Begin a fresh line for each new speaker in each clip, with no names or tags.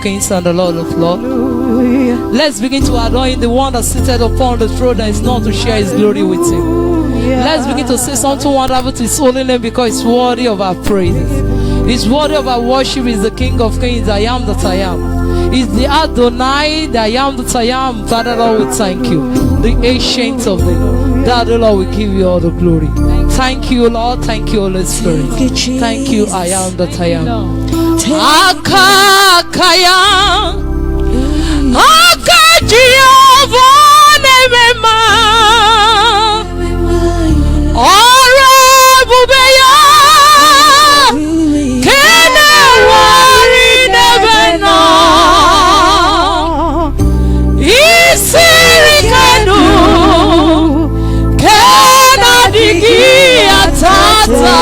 Kings and the Lord of Lords. Let's begin to adore Him, the one that seated upon the throne that is not to share His glory with Him. Let's begin to say something wonderful to His holy name, because it's worthy of our praises. It's worthy of our worship. Is the King of Kings, I am that I am. Is the Adonai, the I am that I am. Father, Lord, we thank you. The ancient of the Lord. That, Lord, we give you all the glory. Thank you, Lord. Thank you, Holy Spirit. Thank you, I am that I am. Akakaya Akajiova Nemema Ore Bubeya Kene Wari Nebena Isirikanu Kena Digi Atata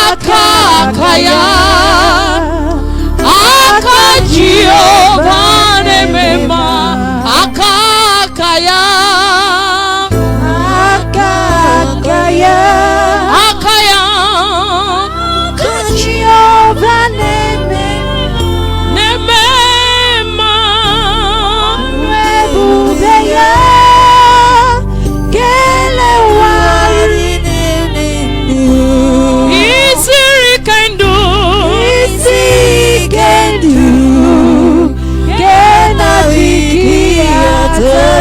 Akakaya Akajiova Nemema Akakaya Akakaya Akaya Akajiova Nemema Rebubeya Kele Wari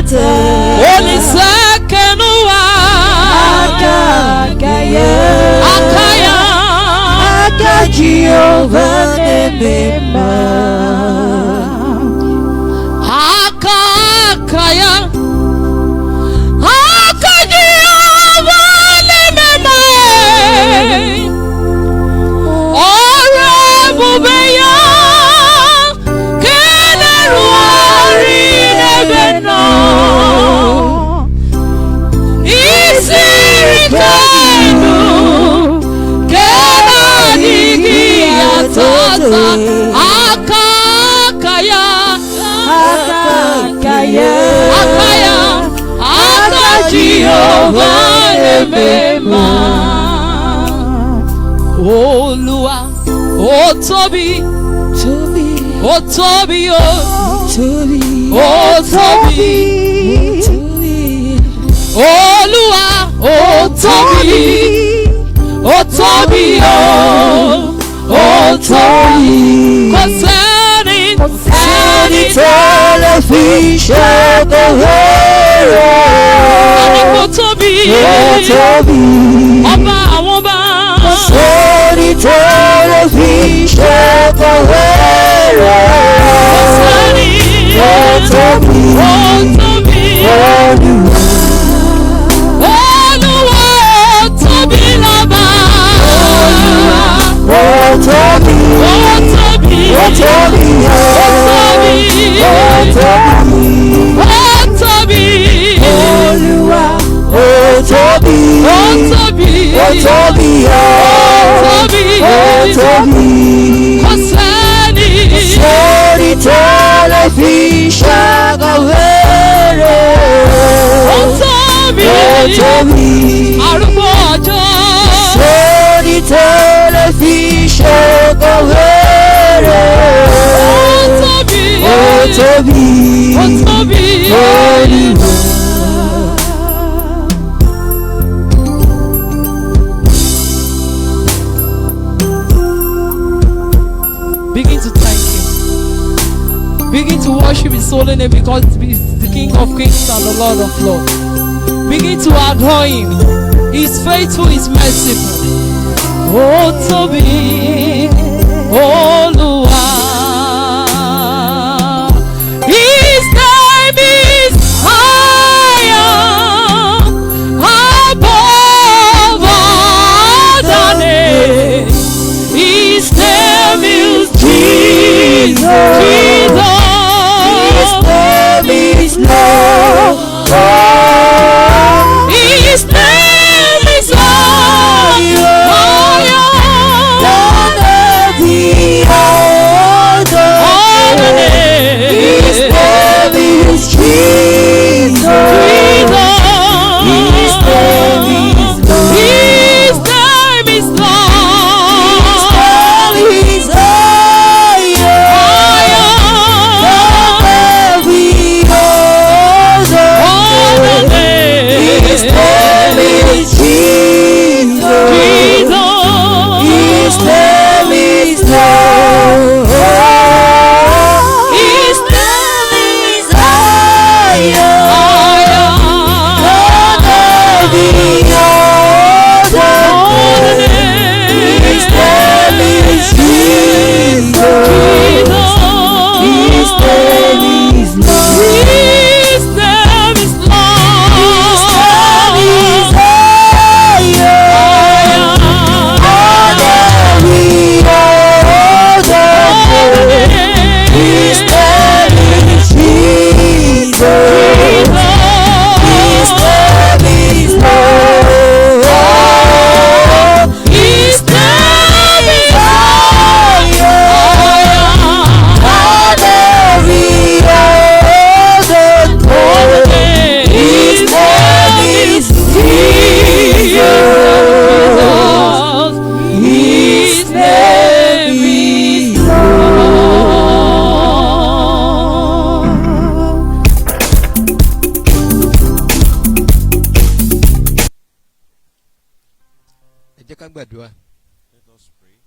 Holy Sakanua Akakaya Akaya Akajiova Nemema Akakaya Akajiova Nemema Ore Bubeya Akakaya Akakaya Akaya Akajiova Nemema Olúwa ó tóbi ó tóbi ó tóbi Olúwa ó tóbi ó tóbi ó tóbi kò sẹ́ni tó lè fi ṣẹ́gun rẹ̀ kò tóbi ọba àwọn ọba kò sẹ́ni tó lè fi ṣẹ́gun rẹ̀ kò sẹ́ni tó tóbi Olúwa tóbi lọ́ba ó tóbi Olúwa ó tóbi kò sẹ́ni tó lè fi ṣàkàwé rẹ̀ ó tóbi arúgbó ọjọ́ sẹ́ni tó lè fi ṣàkàwé rẹ̀ ó tóbi Olúwa. Begin to thank Him. Begin to worship His holy name, because He's the King of Kings and the Lord of Lords. Begin to adore Him. He's faithful, He's merciful. Oh, Tobi, Olúwa. His name is higher above all names. His name is Jesus. His name is Lord. His name is higher than every other.
jẹ́ ká gbàdúrà.
Let us pray.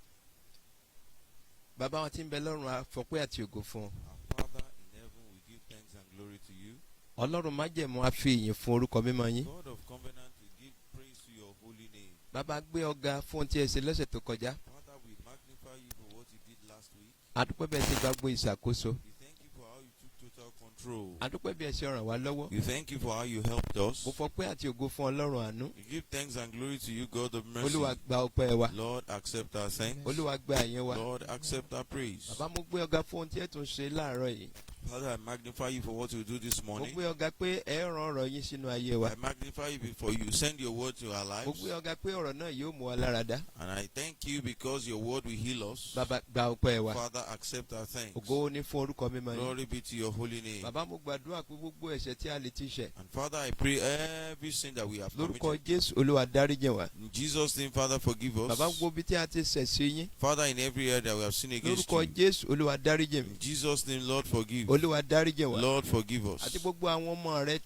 Bàbá wa tí ń bẹ lọ́run a fọpẹ́ àti ògo fún ọ.
Our Father in heaven, we give thanks and glory to you.
Ọlọ́run májẹ̀mú a fi ìyìn fún orúkọ mímọ́ yín.
God of covenant, we give praise to your holy name.
Bàbá gbé ọ̀gá fún ohun tí ẹ ṣe lọ́sẹ̀ tó kọjá.
Father, we magnify you for what you did last week.
A dúpẹ́ bí ẹ ṣe gbàgbó ìṣàkóso.
We thank you for how you took total control.
A dúpẹ́ bí ẹ ṣe ràn wá lọ́wọ́.
We thank you for how you helped us.
Mo fọpẹ́ àti ògo fún Ọlọ́run àánú.
We give thanks and glory to you, God of mercy.
Olúwa gba ọpẹ́ wa.
Lord, accept our thanks.
Olúwa gba àyẹn wa.
Lord, accept our praise.
Bàbá mo gbé ọ̀gá fún ohun tí ẹ tún ṣe láàárọ̀ yìí.
Father, I magnify you for what you do this
Mo
morning.
gbé ọ̀gá pé ẹ rán ọ̀rọ̀ yín sínú ayé wa.
I magnify you before you send your word to our
Mo
lives.
gbé ọ̀gá pé ọ̀rọ̀ náà yóò mú wa lára dá.
And I thank you because your word will heal us.
Bàbá gba ọpẹ́ wa.
Father, accept our thanks.
Ògo ní fún orúkọ mímọ́ yín.
Glory be to your holy name.
Bàbá mo gbàdúrà pé gbogbo ẹ̀ṣẹ̀ tí a lè ti ṣẹ̀.
And Father, I pray every sin that we have
Lórúkọ
committed.
Jésù Olúwa dáríjì wá.
In Jesus' name, Father, forgive
Bàbá
us.
gbogbo bí tí a ti ṣẹ̀ sí yín.
Father, in every area that we have sinned against
Lórúkọ
you.
Jésù Olúwa dáríjì mi.
In Jesus' name, Lord, forgive.
Olúwa dáríjì wá.
Lord, forgive
Àti
us.
gbogbo àwọn ọmọ rẹ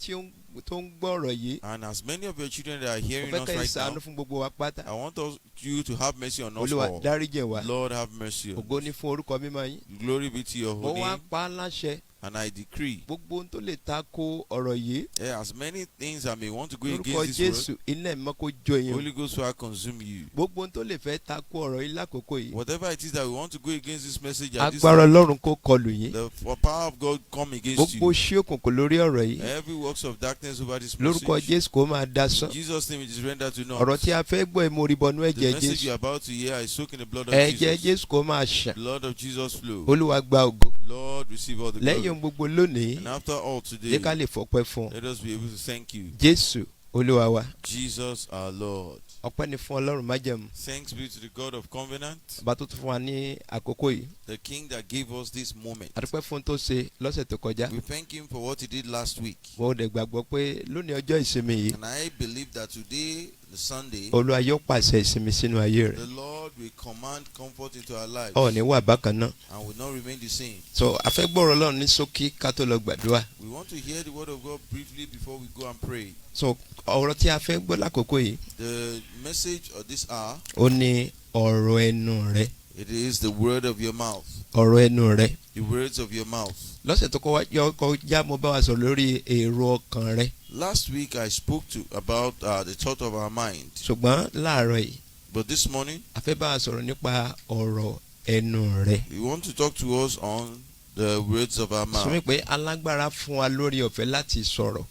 tó ń gbọ́ ọ̀rọ̀ yìí.
And as many of your children that are
Mo
hearing
fẹ́
us
kẹ́
right
ìṣàánú
now,
fún gbogbo wa pátá.
I want you to have mercy on us
Olúwa
all.
dáríjì wá.
Lord, have mercy on
Ògo ní
us.
fún orúkọ mímọ́ yín.
Glory be to your
Mo
holy
wá
name.
pa á láṣẹ.
And I decree,
Gbogbo ohun tó lè ta ko ọ̀rọ̀ yìí.
as many things that may want to go
Lórúkọ
against this
Jésù iná ẹ̀mọ́ kó jó yín.
Holy Ghost will consume you.
Gbogbo ohun tó lè fẹ́ ta ko ọ̀rọ̀ yìí lákòókò yìí.
Whatever it is that we want to go against this message at this
Agbára
time,
Ọlọ́run kó kọlù yín.
the power of God come against
Gbogbo
you.
ṣí òkùnkùn lórí ọ̀rọ̀ yìí.
Every works of darkness over this
Lórúkọ
message.
Jésù kó máa dá
In
sán.
Jesus' name it is rendered to
Ọ̀rọ̀
naught.
tí a fẹ́ gbọ́ ẹ̀ mo rí bọnú
The
ẹ̀jẹ̀
message
Jésù.
you are about to hear is soaked in the blood of
Ẹ̀jẹ̀
Jesus.
Jésù kó máa ṣàn.
Blood of Jesus flow.
Olúwa gba ògo.
Lord, receive all the
Lẹ́yìn
glory.
ohun gbogbo lónìí,
And after all
jẹ́
today,
ká lè fọpẹ́ fún ọ.
let us be able to thank you.
Jésù Olúwa wa.
Jesus our Lord.
Ọpẹ́ ni fún Ọlọ́run májẹ̀mú.
Thanks be to the God of covenant,
Bàbá tó tún fún wa ní àkókò yìí.
the King that gave us this moment.
A dúpẹ́ fún tó ṣe lọ́sẹ̀ tó kọjá.
We thank him for what he did last week.
Mo dẹ̀ gbàgbọ́ pé lónìí ọjọ́ ìsinmi yìí,
And I believe that today, the Sunday,
Olúwa yóò pàṣẹ ìsinmi sínú ayé rẹ̀.
the Lord will command comfort into our lives
Ọ̀ ní wà bákan náà.
and will not remain the same.
So a fẹ́ gbọ́rọ̀ Ọlọ́run ní ṣókí ká tó lọ gbàdúrà.
We want to hear the word of God briefly before we go and pray.
So ọ̀rọ̀ tí a fẹ́ gbọ́ lákòókò yìí,
The message of this hour,
ó ní ọ̀rọ̀ ẹnu rẹ̀.
it is the word of your mouth.
Ọ̀rọ̀ ẹnu rẹ̀.
The words of your mouth.
Lọ́sẹ̀ tó kọjá mo bá wa sọ̀rọ̀ lórí èrò ọkàn rẹ̀.
Last week I spoke about the thought of our mind.
Ṣùgbọ́n láàárọ̀ yìí,
But this morning,
a fẹ́ bá wa sọ̀rọ̀ nípa ọ̀rọ̀ ẹnu rẹ̀.
we want to talk to us on the words of our
Sọ mi
mouth.
pé alágbára fún wa lórí ọ̀fẹ́ láti sọ̀rọ̀.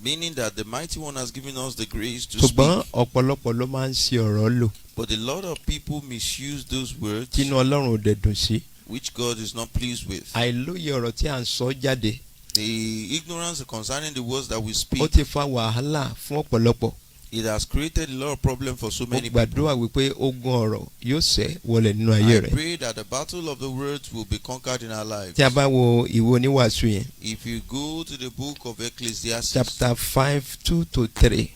Meaning that the mighty one has given us the grace to
Ṣùgbọ́n
speak.
ọ̀pọ̀lọpọ̀ ló máa ń ṣe ọ̀rọ̀ lò.
But a lot of people misuse those words
Tínú Ọlọ́run ò dẹ̀ dùn sí.
which God is not pleased with.
Àìlóye ọ̀rọ̀ tí à ń sọ jáde.
The ignorance concerning the words that we speak,
Ó ti fa wàhálà fún ọ̀pọ̀lọpọ̀.
it has created a lot of problem for so
Mo
many people.
gbàdúrà wípé ogun ọ̀rọ̀ yóò ṣẹ́ wọlé nínú ayé
I
rẹ̀.
pray that the battle of the words will be conquered in our lives.
Tí a bá wo ìwé oníwàásù yẹn,
If you go to the book of Ecclesiastes,
chapter 5, 2-3.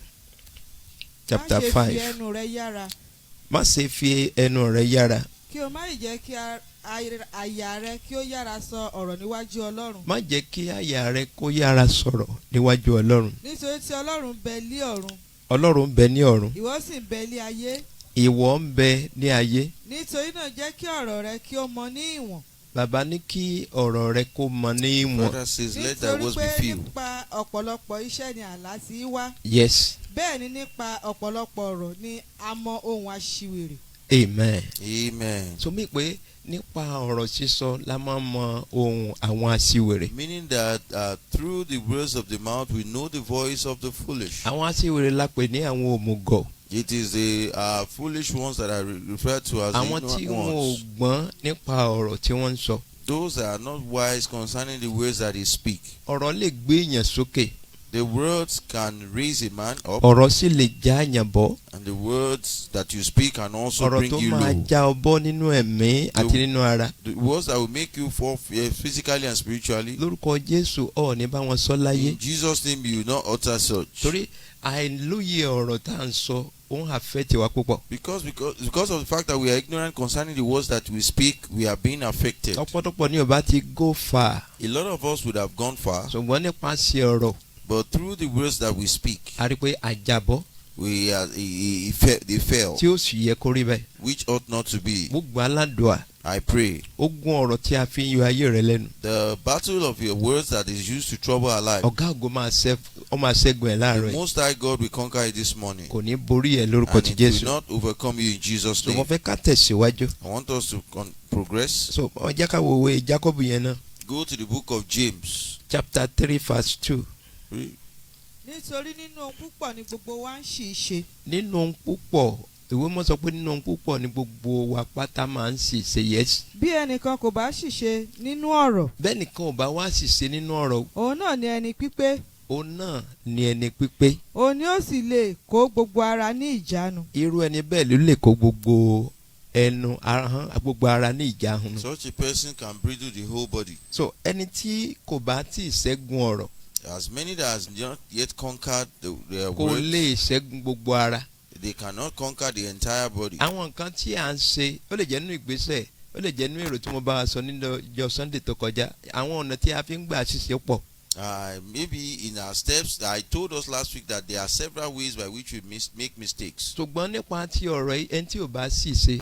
Chapter
Má ṣe
5.
fi ẹnu rẹ yára
Má ṣe fi ẹnu rẹ yára.
kí o má jẹ́ kí àyà rẹ kí ó yára sọ ọ̀rọ̀ níwájú Ọlọ́run.
Má jẹ́ kí àyà rẹ kó yára sọ̀rọ̀ níwájú Ọlọ́run.
Nítorí tí Ọlọ́run bẹ lí ọ̀run,
Ọlọ́run ń bẹ ní ọ̀run.
ìwọ sì ń bẹ lí ayé.
Ìwọ ń bẹ ní ayé.
Nítorí náà jẹ́ kí ọ̀rọ̀ rẹ kí ó mọ ní ìwọ̀n.
Bàbá ní kí ọ̀rọ̀ rẹ kó mọ ní ìwọ̀n.
Father says, let thy
Nítorí
words be
pé
few.
nípa ọ̀pọ̀lọpọ̀ iṣẹ́ ni àlá ti wá.
Yes.
Bẹ́ẹ̀ ni nípa ọ̀pọ̀lọpọ̀ ọ̀rọ̀ ni a mọ ohun aṣiwèrè.
Amen.
Amen.
So mí pé nípa ọ̀rọ̀ sísọ la máa ń mọ ohun àwọn aṣiwèrè.
Meaning that through the words of the mouth we know the voice of the foolish.
Àwọn aṣiwèrè la pè ní àwọn òmùgọ̀.
It is the foolish ones that are referred to as the
Àwọn tí
ignorant
wọn ò
ones.
gbọ́n nípa ọ̀rọ̀ tí wọ́n ń sọ.
Those that are not wise concerning the words that they speak.
Ọ̀rọ̀ lè gbé èèyàn sókè.
The words can raise a man up,
Ọ̀rọ̀ sì lè já èèyàn bọ́.
and the words that you speak can also
Ọ̀rọ̀
bring
tó
you
máa
low.
já ọ bọ́ nínú ẹ̀mí àti nínú ara.
The words that will make you fall physically and spiritually.
Lórúkọ Jésù ọ̀ ní bá wọn sọ láyé.
In Jesus' name, you will not utter such.
Torí àìlóye ọ̀rọ̀ tá à ń sọ ó ń affect wa púpọ̀.
Because of the fact that we are ignorant concerning the words that we speak, we are being affected.
Ọ̀pọ̀lọpọ̀ ní ọba ti go far.
A lot of us would have gone far,
Ṣùgbọ́n nípasẹ̀ ọ̀rọ̀
but through the words that we speak,
a rí pé àjàbọ́.
they fell,
tí ó sì yẹ kó rí bẹ́ẹ̀.
which ought not to be.
Gbogbo aládùá
I pray
ogun ọ̀rọ̀ tí a fi ń yọ ayé rẹ lẹ́nu.
the battle of your words that is used to trouble our life,
Ọ̀gá ògo máa ṣẹ́gun ẹ̀ láàárọ̀
the
yìí.
Most High God will conquer it this morning,
Kò ní borí ẹ̀ lórúkọ
and
ti
it will
Jésù.
not overcome you in Jesus'
So mo
name.
fẹ́ ká tẹ̀síwájú.
I want us to progress.
So ọ jẹ́ ká wo ìwé Jacob yẹn náà.
Go to the book of James.
Chapter 3 verse 2.
nítorí nínú ohun púpọ̀ ni gbogbo wa ń ṣì ṣe.
Nínú ohun púpọ̀ ìwé mọ́ sọ pé nínú ohun púpọ̀ ni gbogbo wa pátá máa ń sì ṣe yẹ́sì.
bí ẹnìkan kò bá ṣìṣe nínú ọ̀rọ̀,
Bẹ́ẹ̀ nìkan ò bá wá sì ṣe nínú ọ̀rọ̀,
òun náà ni ẹni pípé,
òun náà ni ẹni pípé.
òun ni ó sì lè kó gbogbo ara ní ìjánu.
Irú ẹni bẹ́ẹ̀ ló lè kó gbogbo ẹnu ahọ́n gbogbo ara ní ìjáhùn.
Such a person can bridle the whole body.
So ẹni tí kò bá tí ì ṣẹ́gun ọ̀rọ̀
As many that has not yet conquered their
kò
words,
lè ṣẹ́gun gbogbo ara.
they cannot conquer the entire body.
Àwọn nǹkan tí à ń ṣe ó lè jẹ́ nínú ìgbésẹ̀ ó lè jẹ́ nínú èrò tí mo bá wa sọ nínú ọjọ́ Sunday tó kọjá. Àwọn ọ̀nà tí a fi ń gbà ṣiṣẹ́ pọ̀.
Maybe in our steps, I told us last week that there are several ways by which we make mistakes.
Ṣùgbọ́n nípa ti ọ̀rọ̀ yìí ẹni tí ò bá sì ṣe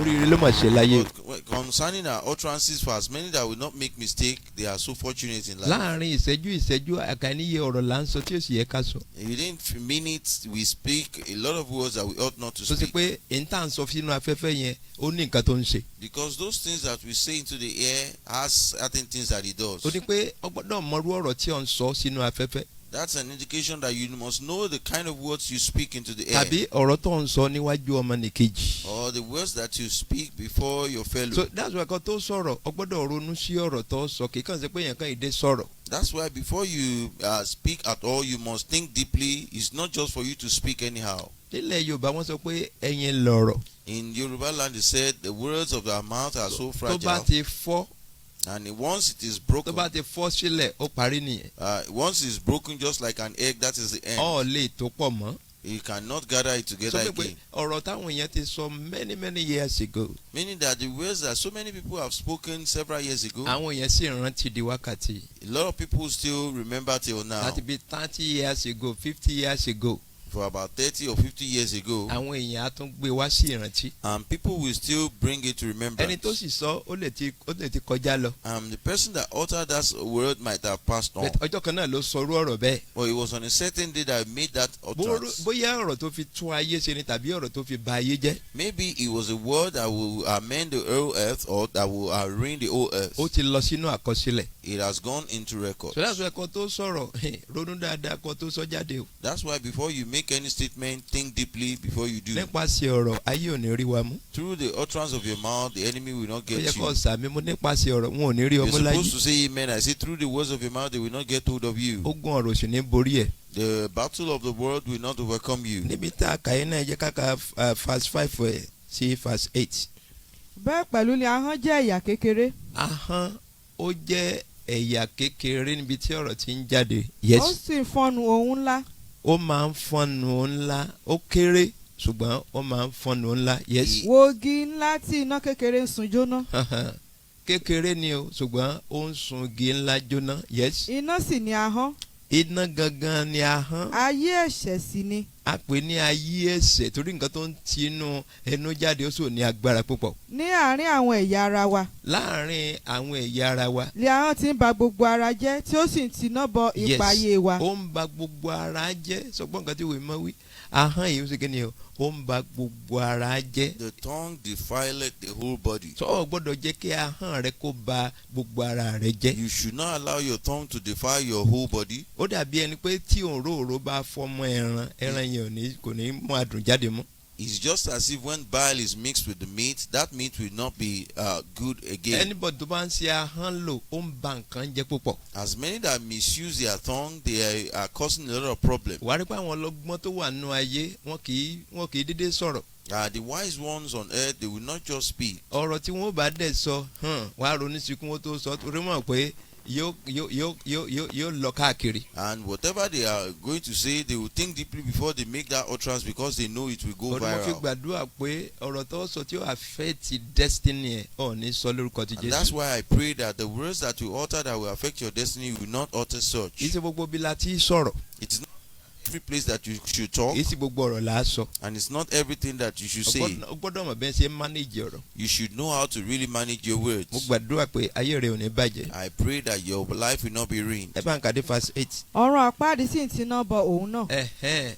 oríire ló mà ṣe láyé.
But concerning our utterances, for as many that will not make mistake, they are so fortunate in life.
Láàárín ìṣẹ́jú àkàníyè ọ̀rọ̀ là ń sọ tí ó sì yẹ ká sọ.
Within minutes, we speak a lot of words that we ought not to
Tó ṣe
speak.
pé èyí tá à ń sọ sínú afẹ́fẹ́ yẹn ó ní nǹkan tó ń ṣe.
Because those things that we say into the air has certain things that it does.
Ó ní pé o gbọ́dọ̀ mọrú ọ̀rọ̀ tí ò ń sọ sínú afẹ́fẹ́.
That's an indication that you must know the kind of words you speak into the air.
Tàbí ọ̀rọ̀ tó ń sọ níwájú ọmọnìkejì.
Or the words that you speak before your fellow.
So that's why kan tó sọ̀rọ̀ o gbọ́dọ̀ ronú sí ọ̀rọ̀ tó sọ kì í kàn ṣe pé èèyàn kan ìdè sọ̀rọ̀.
That's why before you speak at all, you must think deeply. It's not just for you to speak anyhow.
Nílẹ̀ Yorùbá wọ́n sọ pé ẹyin lọ̀rọ̀.
In Yoruba land, they said the words of our mouth are so
Tó bá
fragile.
ti fọ́
And once it is
tó
broken,
bá ti fọ́ sílẹ̀ ó parí nìyẹn.
once it's broken just like an egg, that is the end.
Ọ̀ lè tó pọ̀ mọ́.
You cannot gather it together
Sọ pé
again.
ọ̀rọ̀ táwọn èèyàn ti sọ many years ago.
Meaning that the words that so many people have spoken several years ago,
Àwọn èèyàn sì rántí di wákàtí.
a lot of people still remember till now.
Láti bí 30 years ago 50 years ago.
For about 30 or 50 years ago,
Àwọn èèyàn á tún gbé wá sí ìrántí.
and people will still bring it to
Ẹni
remembrance.
tó sì sọ ó lè ti kọjá lọ.
The person that uttered that word might have passed on.
Ọjọ́ kan náà ló sọrú ọ̀rọ̀ bẹ́ẹ̀.
But it was on a certain day that I made that utterance.
Bóyá ọ̀rọ̀ tó fi tún ayé ṣe ni tàbí ọ̀rọ̀ tó fi ba ayé jẹ́.
Maybe it was a word that will amend the whole earth or that will ruin the whole earth.
Ó ti lọ sínú àkọsílẹ̀.
It has gone into record.
So that's why ẹ̀kọ́ tó sọ̀rọ̀ ronú dáadáa kó tó sọ jáde o.
That's why before you make any statement, think deeply before you do.
Nípasẹ̀ ọ̀rọ̀ ayé ò ní rí wa mú.
Through the utterance of your mouth, the enemy will not
Ó
get
yẹ kó
you.
sàmì mú nípasẹ̀ ọ̀rọ̀ wọn ò ní rí
You're
ọmú láyé.
supposed to say amen. I say through the words of your mouth, they will not get hold of you.
Ogun ọ̀rọ̀ sì ní borí ẹ̀.
The battle of the world will not overcome you.
Níbi tá a kà yín náà ẹ jẹ́ ká ka verse 5 sí verse 8.
bẹ́ẹ̀ pẹ̀lú ni ahọ́n jẹ́ ẹ̀yà kékeré.
Ahọ́n ó jẹ́ ẹ̀yà kékeré níbi tí ọ̀rọ̀ ti ń jáde.
ó
Yes.
sì ń fọ́nu ohun ńlá.
Ó máa ń fọ́nu ńlá ó kéré ṣùgbọ́n ó máa ń fọ́nu ńlá. Yes.
wo igi ńlá tí iná kékeré ń sun jóná.
Kékeré ni o ṣùgbọ́n ó ń sun igi ńlá jóná. Yes.
iná sì ni ahọ́n.
Iná gangan ni ahọ́n.
ayé ẹ̀ṣẹ̀ sì ni.
A pè ní ayé ẹ̀ṣẹ̀ torí nǹkan tó ń ti inú ẹnu jáde ó sì ní agbára púpọ̀.
ní àárín àwọn ẹ̀yà ara wa.
Láàárín àwọn ẹ̀yà ara wa.
lé ahọ́n tí ń ba gbogbo ara jẹ́ tí ó sì ń tiná bọ ipa ayé wa.
Ó ń ba gbogbo ara jẹ́ sọgbọ́n nǹkan tí ìwé mọ́ wí. Ahọ́n yìí ó ṣe kí ni o ó ń ba gbogbo ara jẹ́.
The tongue defileth the whole body.
Sọ ò gbọ́dọ̀ jẹ́ kí ahọ́n rẹ kó ba gbogbo ara rẹ jẹ́.
You should not allow your tongue to defile your whole body.
Ó dàbí ẹni pé tí òróòró bá fọ́mọ ẹran yẹn kò ní mú adùn jáde mọ́.
It's just as if when bile is mixed with the meat, that meat will not be good again.
Anybody tó bá ń ṣe ahọ́n lò ó ń ba nǹkan jẹ́ púpọ̀.
As many that misuse their tongue, they are causing a lot of problems.
Wàá rí pé àwọn ọlọ́gbọ́n tó wà nínú ayé wọn kì í dédé sọ̀rọ̀.
The wise ones on earth, they will not just speak.
Ọ̀rọ̀ tí wọ́n bá dẹ̀ sọ wàá ronú sí kí wọ́n tó sọ torí mọ̀ pé yóò lọ káàkiri.
And whatever they are going to say, they will think deeply before they make that utterance because they know it will go
Mo fi
viral.
gbàdúrà pé ọ̀rọ̀ tó sọ tí ó affect destiny ẹ̀ ọ̀ ní sọ lórúkọ ti
And that's
Jésù.
why I pray that the words that you utter that will affect your destiny will not utter such.
Kì í ṣe gbogbo bí la ti sọ̀rọ̀.
It is not every place that you should talk,
èyí sì gbogbo ọ̀rọ̀ là á sọ.
and it's not everything that you should say.
o gbọ́dọ̀ mọ̀ bẹ́ẹ̀ ṣe manage ọ̀rọ̀.
You should know how to really manage your words.
mo gbàdúrà pé ayé rẹ ò ní bàjẹ́.
I pray that your life will not be ruined.
ẹ bá ń kàdé verse 8.
ọ̀run àpáàdì sì ti ná bọ òun náà.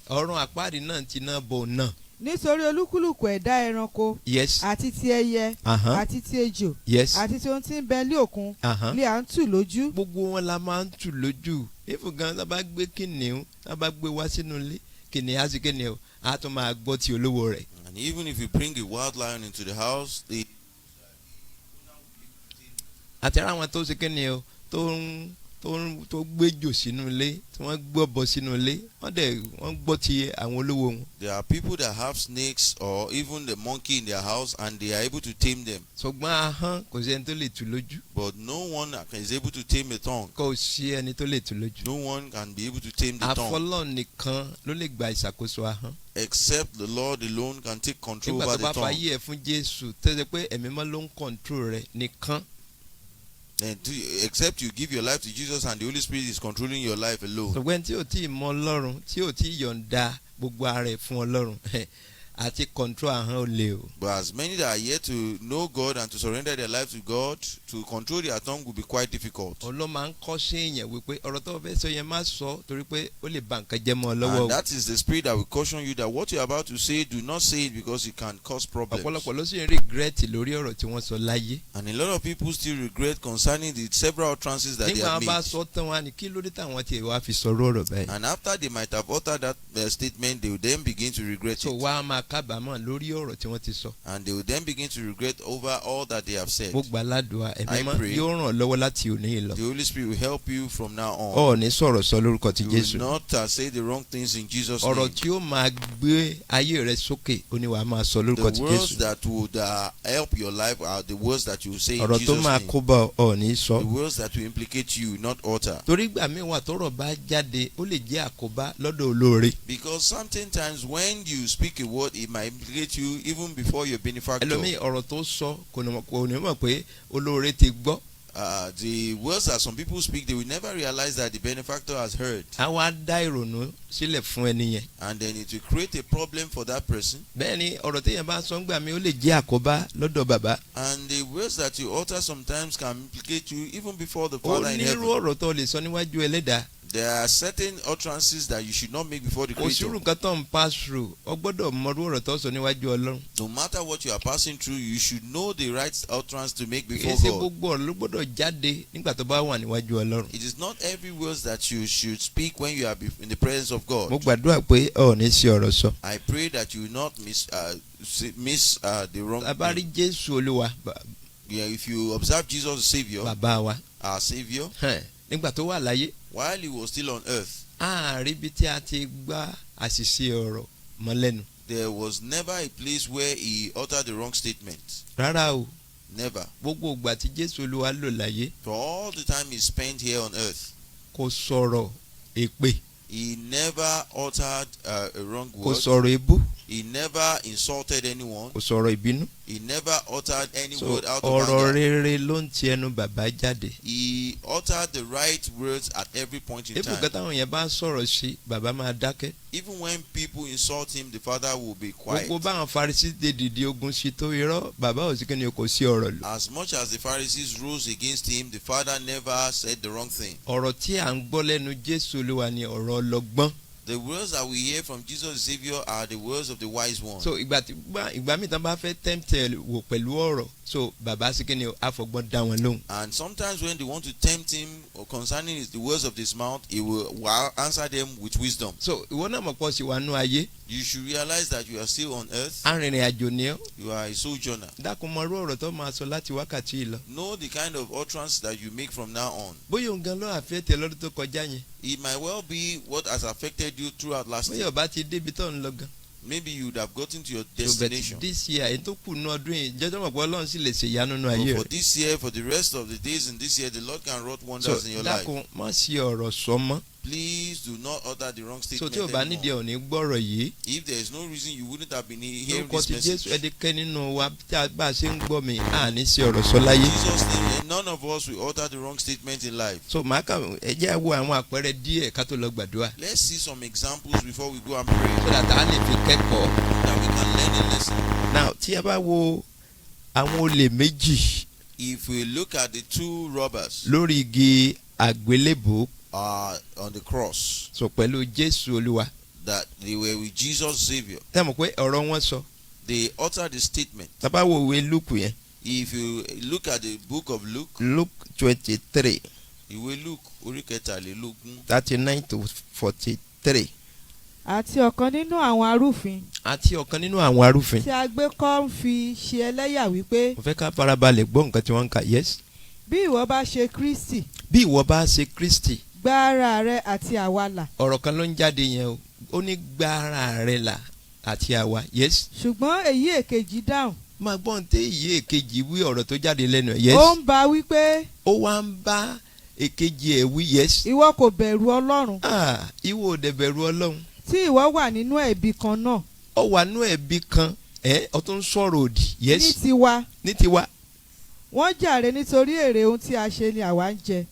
ọ̀run àpáàdì náà ti ná bọ̀ náà.
nítorí olúkúlùkù ẹ̀dá ẹranko
yes.
àti ti ẹyẹ àti ti ejò
yes.
àti ti ohun tí ń bẹ lé òkun lé à ń tù lójú.
gbogbo wọn la máa ń tù lójú. ifo gan tá a bá gbé kìnìún tá a bá gbé wá sínú ilé kìnìún á sì kìnìún á tún máa gbọ́ ti olówó rẹ̀.
And even if you bring a wild lion into the house,
àti ara àwọn tó ṣe kìnìún tó gbéjò sínú ilé tí wọ́n gbọ́bọ sínú ilé wọ́n gbọ́ ti àwọn olówó wọn.
there are people that have snakes or even the monkey in their house and they are able to tame them.
ṣùgbọ́n ahọ́n kò sí ẹni tó lè tú lójú.
But no one is able to tame a tongue.
kò sí ẹni tó lè tú lójú.
No one can be able to tame the tongue.
àfọlọ́ nìkan ló lè gba ìṣàkóso ahọ́n.
Except the Lord alone can take control over the
nígbà tó bá
tongue.
fàyè ẹ̀ fún Jésù tó ṣe pé ẹ̀mí mọ́ ló ń control rẹ̀ nìkan.
Except you give your life to Jesus and the Holy Spirit is controlling your life alone.
ṣùgbọ́n tí ò tí ì mọ Ọlọ́run tí ò tí ì yọ̀ǹda gbogbo ara ẹ̀ fún Ọlọ́run àti control ahọ́n ò lè o.
But as many that are yet to know God and to surrender their life to God, to control their tongue will be quite difficult.
Ọlọ́ máa ń kọ́ sí èèyàn wípé ọ̀rọ̀ tó fẹ́ sọ yẹn má sọ torí pé ó lè ba nǹkan jẹ́ mọ́ ọ lọ́wọ́ o.
And that is the spirit that will caution you that what you are about to say, do not say it because it can cause problems.
ọ̀pọ̀lọpọ̀ ló sì ń regret lórí ọ̀rọ̀ tí wọ́n sọ láyé.
And a lot of people still regret concerning the several utterances that they
nígbà
have
wọn bá
made.
sọ tán wá ní kí ló dé táwọn tiẹ̀ wá fi sọ̀rọ̀ ọ̀rọ̀ báyìí.
And after they might have uttered that statement, they will then begin to regret
so
it.
wá máa kábàámọ̀ lórí ọ̀rọ̀ tí wọ́n ti sọ.
And they will then begin to regret over all that they have said.
mo gbà ládùúgbà ẹ̀mí mọ́
pray.
yóò ràn ọ́ lọ́wọ́ láti òní yìí lọ.
The Holy Spirit will help you from now on.
ọ̀ ní sọ̀rọ̀ sọ lórúkọ ti
You
Jésù.
will not say the wrong things in Jesus'
ọ̀rọ̀
name.
tí ó máa gbé ayé rẹ sókè ó ní wàá máa sọ lórúkọ ti
The words
Jésù.
that would help your life are the words that you say in
ọ̀rọ̀ tó
Jesus'
máa
name.
kó bá ọ̀ ní sọ.
The words that will implicate you, not utter.
torí ìgbà míì wà tọ́rọ̀ bá jáde ó lè jẹ́ àkóbá lọ́dọ̀ olóore.
Because sometimes when you speak a word, it might implicate you even before your benefactor.
ẹlòmíì ọ̀rọ̀ tó sọ kò ní mọ̀ pé olóore ti gbọ́.
The words that some people speak, they will never realize that the benefactor has heard.
a wá dá ìrònú sílẹ̀ fún ẹni yẹn.
And then it will create a problem for that person.
bẹ́ẹ̀ ni ọ̀rọ̀ téèyàn bá sọ ń gbà mí ó lè jẹ́ àkóbá lọ́dọ̀ bàbá.
And the words that you utter sometimes can implicate you even before the
ó
Father in
nírú
heaven.
ọ̀rọ̀ tó lè sọ níwájú ẹlẹ́dàá.
There are certain utterances that you should not make before the
kò sírù
Creator.
nǹkan tó ń pass through ọ gbọ́dọ̀ mọrú ọ̀rọ̀ tó sọ níwájú Ọlọ́run.
No matter what you are passing through, you should know the right utterance to make
kì í
before
ṣe
God.
gbogbo ọ̀rọ̀ ló gbọ́dọ̀ jáde nígbà tó bá wà níwájú Ọlọ́run.
It is not every word that you should speak when you are in the presence of God.
mo gbàdúrà pé ọ̀ ní sí ọ̀rọ̀ sọ.
I pray that you will not miss the wrong
abárí
thing.
Jésù Olúwa
Yeah, if you observe Jesus the Savior,
bàbá wa
our Savior,
nígbà tó wà láyé
while he was still on earth,
àárín ibi tí a ti gbá àṣìṣe ọ̀rọ̀ mọ́ lẹ́nu.
there was never a place where he uttered the wrong statement.
rárá o
Never.
gbogbo ìgbà tí Jésù Olúwa lò láyé
For all the time he spent here on earth,
kò sọ̀rọ̀ èpè
he never uttered a wrong
kò
word.
sọ̀rọ̀ ebú
He never insulted anyone.
kò sọ̀rọ̀ ìbínú.
He never uttered any
so
word out of
ọ̀rọ̀
anger.
rere ló ń ti ẹnu bàbá jáde.
He uttered the right words at every point in
ebùkẹ́
time.
táwọn yẹn bá sọ̀rọ̀ sí bàbá máa dákẹ́.
Even when people insult him, the father will be quiet.
gbogbo báwọn Farisí dé dìde ogun sí tó irọ́ bàbá ò sí kí ni kò sí ọ̀rọ̀ lò.
As much as the Pharisees rose against him, the father never said the wrong thing.
ọ̀rọ̀ tí à ń gbọ́ lẹ́nu Jésù Olúwa ni ọ̀rọ̀ ọlọ́gbọ́n.
The words that we hear from Jesus the Savior are the words of the wise one.
so ìgbà míì tán bá fẹ́ tẹ́mtẹ̀ wò pẹ̀lú ọ̀rọ̀ so bàbá sí kí ni àfọ̀gbọ́n dá wọn lóhùn.
And sometimes when they want to tempt him or concerning the words of his mouth, he will answer them with wisdom.
so ìwọ náà mọ̀ pọ̀ sí wa nú ayé
You should realize that you are still on earth.
arìnrìn àjò ni ọ́.
You are a sojourner.
dákun mọ irú ọ̀rọ̀ tó máa sọ láti wákàtí yìí lọ.
Know the kind of utterance that you make from now on.
bóyá òun gan ló àfẹ́tẹ̀ lọ́dún tó kọjá yẹn.
It might well be what has affected you throughout last
bóyá
year.
ọba ti débi tó ń lọ gan.
Maybe you would have gotten to your
so
destination.
but this year èyí tó kù nú ọdún yìí jẹ́jọ́ mọ̀ pé Ọlọ́run sì lè ṣe ìyanu nú ayé
But for
rẹ̀.
this year, for the rest of the days in this year, the Lord can wrought wonders in
so
your life.
dákun má sí ọ̀rọ̀ sọ mọ́.
Please do not utter the wrong
so
statement
tí o bá nídìí
anymore.
ò ní gbọ́rọ̀ yìí.
If there is no reason, you wouldn't have been hearing
lórúkọ
this
ti
message.
Jésù ẹnikẹ́ni nínú wa tí a bá ṣe ń gbọ́ mi àní sí ọ̀rọ̀ sọ láyé.
Jesus' name, none of us will utter the wrong statement in life.
so màá kàn ẹ jẹ́ wo àwọn àpẹẹrẹ díẹ̀ ká tó lọ gbàdúrà.
Let's see some examples before we go and pray,
so that a lè fi kẹ́kọ̀ọ́.
that we can learn a lesson.
now tí a bá wo àwọn olè méjì
If we look at the two robbers
lórí igi àgbélébùú
on the cross,
so pẹ̀lú Jésù Olúwa.
that they were with Jesus Savior,
tẹ́ mọ̀ pé ọ̀rọ̀ wọn sọ.
they uttered the statement.
tá bá wo ìwé Lúùkù yẹn.
If you look at the book of Luke,
Luke 23
ìwé Luke orí kẹtàlélógún,
39 to 43.
àti ọ̀kan nínú àwọn arúfin
àti ọ̀kan nínú àwọn arúfin.
tí a gbé kọ́ ń fi ṣe ẹlẹ́yà wípé
mo fẹ́ ká farabalẹ̀ gbọ́ nǹkan tí wọ́n ń kà. yes.
bí ìwọ bá ṣe Kristi
bí ìwọ bá ṣe Kristi.
gba ara rẹ àti àwa là.
ọ̀rọ̀ kan ló ń jáde yẹn o. ó ní gba ara rẹ là àti àwa. yes.
ṣùgbọ́n èyí èkejì dáhùn.
máa gbọ́ ní èyí èkejì wí ọ̀rọ̀ tó jáde lẹ́nu ẹ̀. yes.
ó ń bá wípé
ó wá ń bá èkejì ẹ̀ wí. yes.
ìwọ kò bẹ̀rù Ọlọ́run
ìwọ ò dẹ̀ bẹ̀rù Ọlọ́run.
tí ìwọ wà nínú ẹ̀bi kan náà.
ó wà nú ẹ̀bi kan ó tún ń sọ̀rọ̀ òdì. yes.
ní tiwa
ní tiwa.
wọ́n jàre nítorí èrè ohun tí a ṣe ni àwa ń jẹ.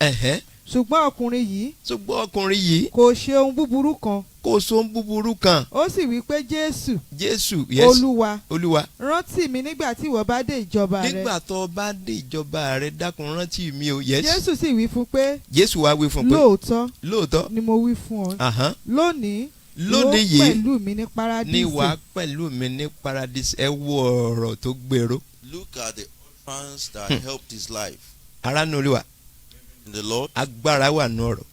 ṣùgbọ́n ọkùnrin yìí
ṣùgbọ́n ọkùnrin yìí
kò ṣe ohun búburú kan.
kò so ohun búburú kan.
ó sì wí pé Jésù
yes.
Olúwa rántí mi nígbà tí ìwọ bá dé ìjọba rẹ.
nígbà tó bá dé ìjọba rẹ dákun rántí mi o. yes.
Jésù sì wí fún pé
Jésù wá wí fún pé lóòótọ́
ni mo wí fún ọ. lónìí
yìí
pẹ̀lú mi ní paradísì.
ní wàá pẹ̀lú mi ní paradísì. ẹ wo ọ̀rọ̀ tó gbèrò.
look at the orphans that helped his life.
ara nù Olúwa.
In the Lord,
agbára wà nù ọ̀rọ̀.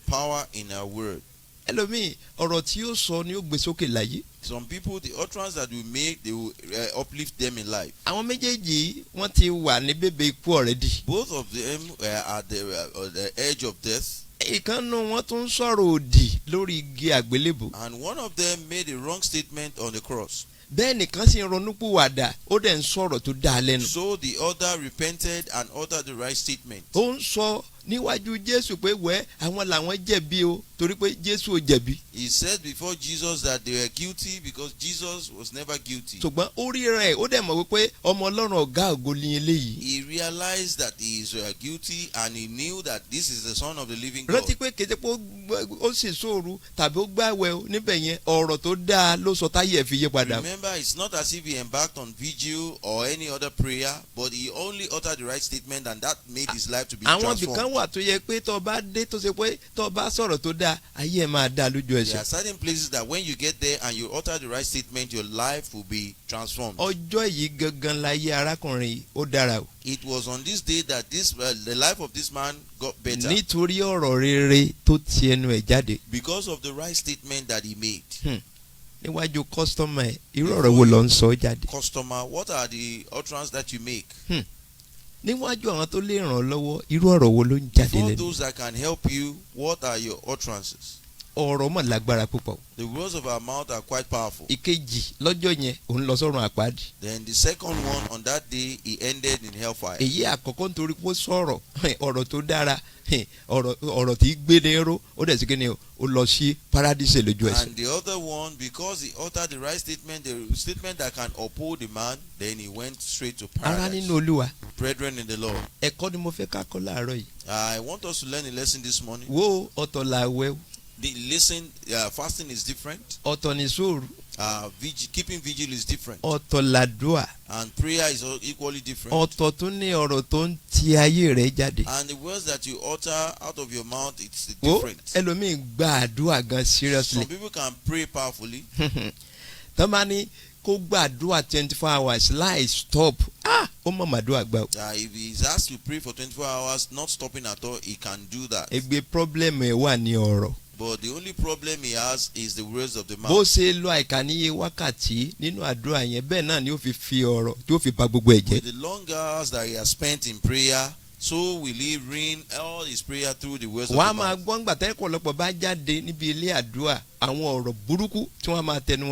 power in our word.
ẹlòmíì ọ̀rọ̀ tí ó sọ ni ó gbé sókè láyé.
Some people, the utterance that we make, they will uplift them in life.
àwọn méjèèjì wọ́n ti wà ní bèbè ikú already.
Both of them were at the edge of death.
ìkànnù wọn tún sọ̀rọ̀ òdì lórí igi àgbélébù.
And one of them made a wrong statement on the cross.
bẹ́ẹ̀ nìkan sì ń ronúpìwàdà ó dẹ̀ ń sọ̀rọ̀ tó dáa lẹ́nu.
So the other repented and uttered the right statement.
ó ń sọ níwájú Jésù pé wẹ́ àwọn làwọn jẹ̀bi o torí pé Jésù ò jẹ̀bi.
He said before Jesus that they were guilty because Jesus was never guilty.
ṣùgbọ́n ó rí rẹ̀ ó dẹ̀ mọ̀ wípé ọmọ Ọlọ́run ọ̀gá ògo ni eléyìí.
He realized that he is guilty and he knew that this is the Son of the living God.
rántí pé kété pé ó sì sóoru tàbí ó gbààwẹ̀ o níbẹ̀ yẹn ọ̀rọ̀ tó dáa ló sọ táyé ẹ̀ fi yé padà.
Remember, it's not as if he embarked on vigil or any other prayer, but he only uttered the right statement and that made his life to be
àwọn
transformed.
ibìkan wà tó yẹ pé tó bá dé tó ṣe pé tó bá sọ̀rọ̀ tó dáa ayé ẹ̀ máa dáa lójú
There
ẹsẹ̀.
are certain places that when you get there and you utter the right statement, your life will be transformed.
ọjọ́ yìí gangan láyé arákùnrin yìí ó dára o.
It was on this day that the life of this man got better
nítorí ọ̀rọ̀ rere tó ti ẹnu ẹ̀ jáde.
because of the right statement that he made.
níwájú kọ́sítọ́mà ẹ̀ irú ọ̀rọ̀ wo ló ń sọ jáde.
Customer, what are the utterances that you make?
níwájú àwọn tó lè ràn ọ́ lọ́wọ́ irú ọ̀rọ̀ wo ló ń jáde
For
lẹ́nu.
those that can help you, what are your utterances?
ọ̀rọ̀ mọ̀ lágbára púpọ̀.
The words of our mouth are quite powerful.
ìkejì lọ́jọ́ yẹn òun lọ sọ́run àpáàdì.
Then the second one, on that day, he ended in hellfire.
èyí àkọ́kọ́ nítorí pé ó sọ̀rọ̀ ọ̀rọ̀ tó dára ọ̀rọ̀ tí gbé ní ró ó dẹ̀ sí kí ni ó lọ sí paradíṣe lójú ẹsẹ̀.
And the other one, because he uttered the right statement, the statement that can uphold the man, then he went straight to
ara
paradise.
nínú Olúwa
Brethren in the Lord,
ẹ̀kọ́ ni mo fẹ́ ká kọ́ láàárọ̀ yìí.
I want us to learn a lesson this morning.
wo ọ̀tọ̀ làwẹ̀
Fasting is different.
ọ̀tọ̀ ní sùúrù
Keeping vigil is different.
ọ̀tọ̀ làdúà
And prayer is equally different.
ọ̀tọ̀ tún ní ọ̀rọ̀ tó ń ti ayé rẹ̀ jáde.
And the words that you utter out of your mouth, it's
wo
different.
ẹlòmíì gba àdúà gan seriously.
Some people can pray powerfully.
tọ́ bá ní kó gbàdúrà 24 hours láì stop ó mọ̀ màdúrà gbà o.
If he's asked to pray for 24 hours, not stopping at all, he can do that.
ègbè problem ẹ̀ wà ní ọ̀rọ̀.
But the only problem he has is the words of the
bó
mouth.
ṣe lo àìkàníye wákàtí nínú àdúrà yẹn bẹ́ẹ̀ náà ni ó fi ọ̀rọ̀ tí ó fi bà gbogbo ẹ̀ jẹ́.
With the long hours that he has spent in prayer, so will he ruin all his prayer through the words of
wọ́n á
the
máa
mouth.
gbọ́ ńgbà tẹ́lẹ̀ pọ̀lọpọ̀ bá jáde níbi ilé àdúrà àwọn ọ̀rọ̀ burúkú tí wọ́n máa tẹnu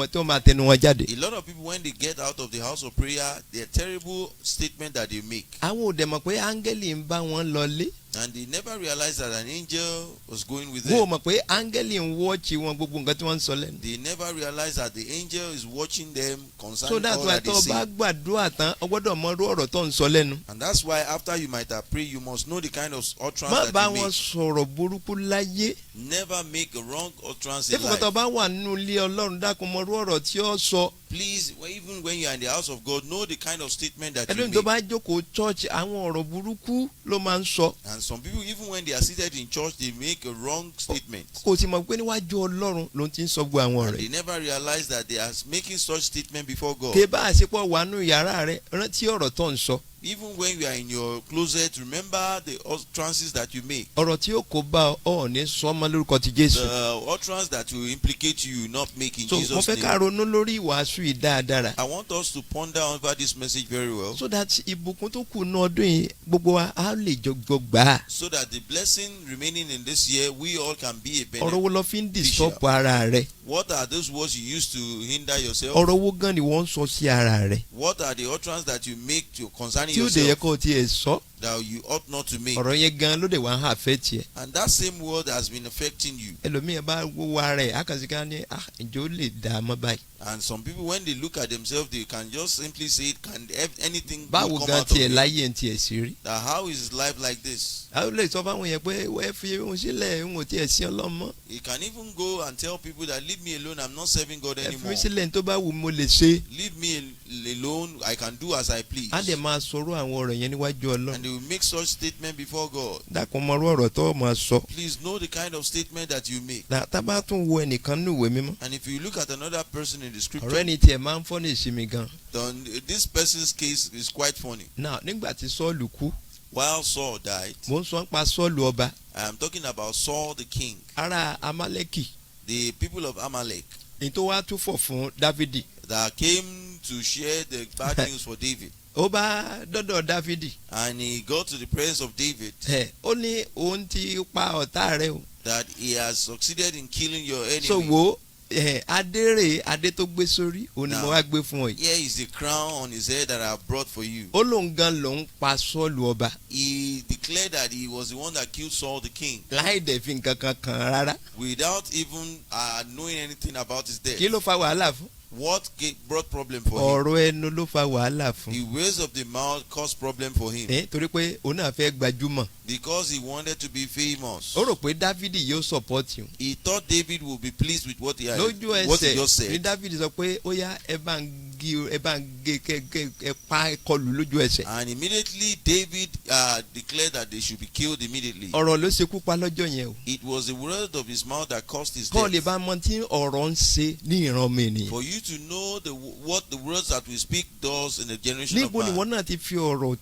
wọn jáde.
A lot of people, when they get out of the house of prayer, they're terrible statement that they make.
àwọn ò dẹ̀ mọ̀ pé áńgẹ́lì ń bá wọn lọlé.
And they never realized that an angel was going with
wọ́n
them.
mọ̀ pé áńgẹ́lì ń wọ́ọ̀chì wọn gbogbo nǹkan tí wọ́n ń sọ lẹ́nu.
They never realized that the angel is watching them
so
concerning
that's
all
why
that they
tó o
say.
bá gbàdúrà tán o gbọ́dọ̀ mọ irú ọ̀rọ̀ tó ń sọ lẹ́nu.
And that's why after you might have prayed, you must know the kind of utterance
má
that
bá
you
wọn
make.
sọ̀rọ̀ burúkú láyé.
Never make a wrong utterance in
dípò tó
life.
bá wà nínú ilé ọlọ́run dákun mọ irú ọ̀rọ̀ tí ó sọ.
Please, even when you are in the house of God, know the kind of statement that you
ẹlòmíì tó
make.
bá jókòó church àwọn ọ̀rọ̀ burúkú ló máa ń sọ.
And some people, even when they are seated in church, they make a wrong statement.
kò sì mọ̀ pé níwájú ọlọ́run ló ti ń sọ gbogbo àwọn
And
ọ̀rọ̀
they
yìí.
never realize that they are making such statement before God.
ké bá àṣepọ̀ wà nínú yàrá rẹ rántí ọ̀rọ̀ tó ń sọ.
Even when you are in your closet, remember the utterances that you make.
ọ̀rọ̀ tí ó kó bá ọ ní sọ ọmọ lórúkọ ti Jésù.
The utterance that will implicate you, you not make in
so mo
Jesus'
fẹ́ ká
name.
ronú lórí ìwàásù yìí dáadáa.
I want us to ponder over this message very well,
so that ìbùkún tó kù ní ọdún yìí gbogbo wa á lè jọgbọ gbà á.
so that the blessing remaining in this year, we all can be a
ọ̀rọ̀ wo lọ fi ń disturb ara rẹ.
What are those words you use to hinder yourself?
ọ̀rọ̀ wo gan ni wọ́n ń sọ sí ara rẹ.
What are the utterances that you make to concerning
tí ó dẹ̀ yẹ
yourself
kó o tiẹ̀ sọ.
that you ought not to make?
ọ̀rọ̀ yẹn gan ló dẹ̀ wá ń hà fẹ́ tiẹ̀.
And that same word has been affecting you.
ẹlòmíì bá wọ́wọ́ ara ẹ̀ àkànṣe ní ǹjẹ́ ó lè dà á mọ́ báyìí.
And some people, when they look at themselves, they can just simply say, can anything good
báwo
come
gan
out of
tiẹ̀
it?
láyé ń tiẹ̀ sí rí.
That how is life like this?
àwọn lè sọ fáwọn yẹn pé wẹ́ẹ́ fi ohun sílẹ̀ ohun tiẹ̀ sí ọlọ́mọ.
You can even go and tell people that leave me alone, I'm not serving God
ẹ fi
anymore.
sílẹ̀ tó bá wù mo lè ṣe.
Leave me alone, I can do as I please.
á dẹ̀ máa sọ̀rọ̀ àwọn ọ̀rọ̀ yẹn níwájú
And
ọlọ́run.
they will make such statement before God.
dákun mọ irú ọ̀rọ̀ tó máa sọ.
Please know the kind of statement that you make.
tá a bá tún wo ẹnìkan ní ìwé mímọ́.
And if you look at another person in the
ọ̀rọ̀
scripture,
ẹni tiẹ̀ máa ń fọ́ ní ìsinmi gan.
then this person's case is quite funny.
now nígbà tí Sọ́ọ̀lù kú
While Saul died,
mo ń sọ nípa Sọ́ọ̀lù ọba
I am talking about Saul the king,
ará Amálẹ́kì
the people of Amalek,
èyí tó wá túfọ̀ fún Dávidi.
that came to share the bad news for David.
ó bá dọ́dọ̀ Dávidi.
And he got to the presence of David,
ó ní òun ti pa ọ̀tá rẹ o.
that he has succeeded in killing your enemy.
so wo adé tó gbé sórí òun ni mo wá gbé fún ọ yìí.
Here is the crown on his head that I have brought for you.
ó lóun gan lòun pa Sọ́ọ̀lù ọba.
He declared that he was the one that killed Saul the king,
láì dẹ̀ fi nǹkan kan kàn án rárá.
without even knowing anything about his death.
kí ló fa wàhálà fún.
What brought problem for him?
ọ̀rọ̀ ẹnu ló fa wàhálà fún.
The ways of the mouth caused problem for him,
torí pé òun náà fẹ́ gbajúmọ̀.
because he wanted to be famous.
ó rò pé Dávidi yóò support yín.
He thought David would be pleased with what he had,
lójú
what he just
ẹsẹ̀ ní
said.
Dávidi sọ pé ó yá ẹ bá ń gé ẹ pa kọlù lójú ẹsẹ̀.
And immediately David declared that they should be killed immediately.
ọ̀rọ̀ ló ṣekú pa lọ́jọ́ yẹn o.
It was the word of his mouth that caused his
kọ́ lè
death.
bá mọ tí ọ̀rọ̀ ń ṣe ní ìran mi nìyẹn.
For you to know what the words that we speak does in the generation of
níbo ni
man.
wọ́n náà ti fi ọ̀rọ̀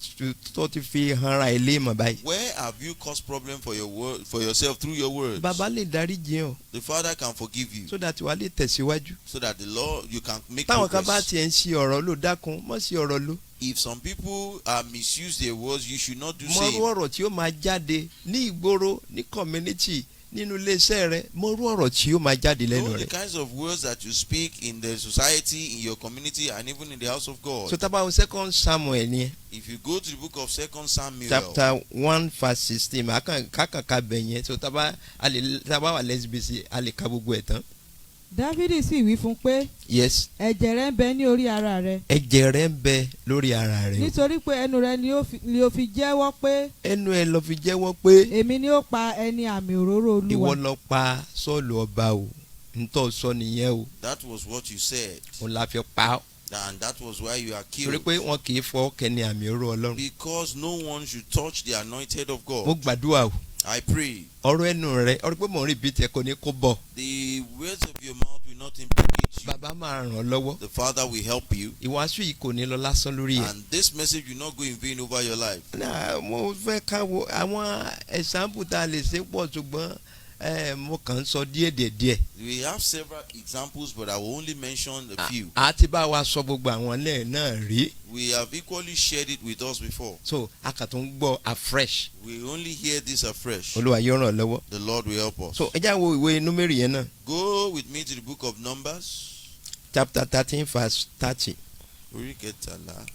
tó ti fi hanra ẹ̀ léèmọ̀ báyìí.
Where have you caused problem for your word, for yourself through your words?
bàbá lè dárí jìn ọ́
The Father can forgive you,
so that wàá lè tẹ̀síwájú.
so that the Lord you can make
táwọn kan bá
progress.
tiẹ̀ ń ṣe ọ̀rọ̀ ló dákun mọ́ sí ọ̀rọ̀ ló.
If some people misuse their words, you should not do
mọ̀rú
same.
ọ̀rọ̀ tí ó máa jáde ní ìgboro ní community nínú iléeṣẹ́ rẹ mọ̀rú ọ̀rọ̀ tí ó máa jáde lẹ́nu
Know the
rẹ.
kinds of words that you speak in the society, in your community, and even in the house of God.
so tábà wo 2 Samuel ni
If you go to the book of 2 Samuel,
chapter 1 verse 16 kákàká bẹ̀ yẹn so tábà wà lẹ́sibísì a lè ka gbogbo ẹ̀ tán.
Dávidi sì wí fún pé
yes
ẹ̀jẹ̀ rẹ ń bẹ ní orí ara rẹ.
ẹ̀jẹ̀ rẹ ń bẹ lórí ara rẹ.
nítorí pé ẹnu rẹ ni ó fi jẹ́wọ́ pé
ẹnu ẹ lọ fi jẹ́wọ́ pé
èmi ni ó pa ẹni àmì òróró
ìwọ
Olúwa.
lọ pa Sọ́ọ̀lù ọba o ntọ́ sọ nìyẹn o
that was what you said,
òun la fi pa ọ́
and that was why you are
torí
killed.
pé wọn kì í fọ kẹ́ni àmì òróró Ọlọ́run.
Because no one should touch the anointed of
mo
God.
gbàdúrà o
I pray
ọ̀rọ̀ ẹnu rẹ ọ̀rọ̀ pé mò ń rí bíi tẹ kò ní kó bọ̀.
the words of your mouth will not implicate you.
bàbá máa ràn ọ́ lọ́wọ́.
The Father will help you,
ìwàásù yìí kò ní lọ lásán lórí ẹ̀.
and this message will not go in vain over your life.
náà mo fẹ́ káwọ àwọn ẹ̀sánpù tá a lè ṣe pọ̀ ṣùgbọ́n mo kàn ń sọ díẹ̀.
We have several examples, but I will only mention a few.
a ti bá wa sọ gbogbo àwọn lẹ́ẹ̀ náà rí.
We have equally shared it with us before.
so a kà tó ń gbọ́ afresh.
We only hear this afresh.
Olúwa yóò ràn ọ́ lọ́wọ́.
The Lord will help us.
so ẹ já wo ìwé Númérì yẹn náà.
Go with me to the book of Numbers.
chapter 13 verse 30.
Orí kẹtàlá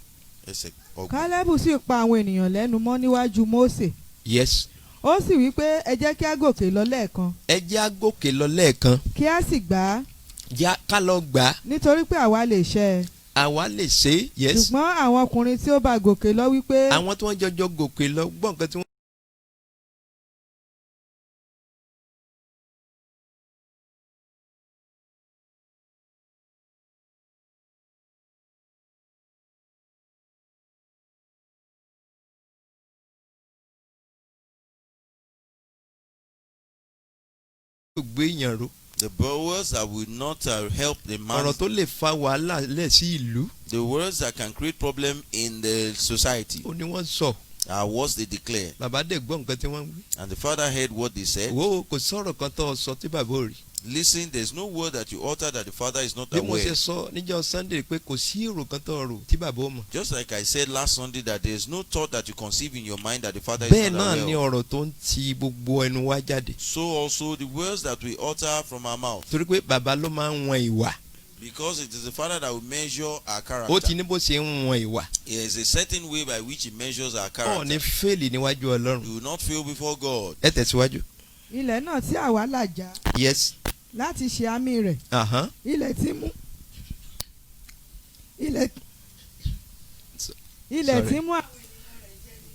ẹsẹ̀ ọgbọ̀n.
Kálẹ́bù sì pa àwọn ènìyàn lẹ́nu mọ́ níwájú Mósè.
yes
ó sì wí pé ẹ jẹ́ kí a gòkè lọ lẹ́ẹ̀kan.
ẹ jẹ́ á gòkè lọ lẹ́ẹ̀kan.
kí a sì gbà á.
ká lọ gbà á.
nítorí pé àwa lè ṣẹ́ ẹ.
àwa lè ṣe é. yes.
ṣùgbọ́n àwọn ọkùnrin tí ó bá gòkè lọ wí pé.
àwọn tí wọ́n jọjọ gòkè lọ gbọ́ nǹkan tí wọ́n. gbé èèyàn ro.
The words that will not help the man.
ọ̀rọ̀ tó lè fa wàhálà lẹ̀ sí ìlú.
The words that can create problem in the society.
ó ní wọ́n sọ.
Are words they declare.
bàbá dẹ̀ gbọ́ nǹkan tí wọ́n wí.
And the father heard what they said.
wo kò sọ̀rọ̀ kan tó sọ tí bàbá ò rí.
Listen, there's no word that you utter that the father is not
bí mo
aware.
ṣe sọ níjọ́ Sunday pé kò sí èrò kan tó rò tí bàbá ò mọ̀.
Just like I said last Sunday that there's no thought that you conceive in your mind that the father
bẹ́ẹ̀
is not
náà ni
aware of.
ọ̀rọ̀ tó ń ti gbogbo ẹnu wá jáde.
So also the words that we utter from our mouth.
torí pé bàbá ló máa ń wọn ìwà.
Because it is the father that will measure our character.
ó ti ní bó ṣe ń wọn ìwà.
There is a certain way by which he measures our character.
ọ̀ ní fẹ́ẹ̀lì níwájú Ọlọ́run.
You will not fail before God.
ẹ tẹ̀síwájú.
ilẹ̀ náà tí àwa là já.
yes.
láti ṣe àmì rẹ̀. ilẹ̀ tí mú. ilẹ̀ tí mú.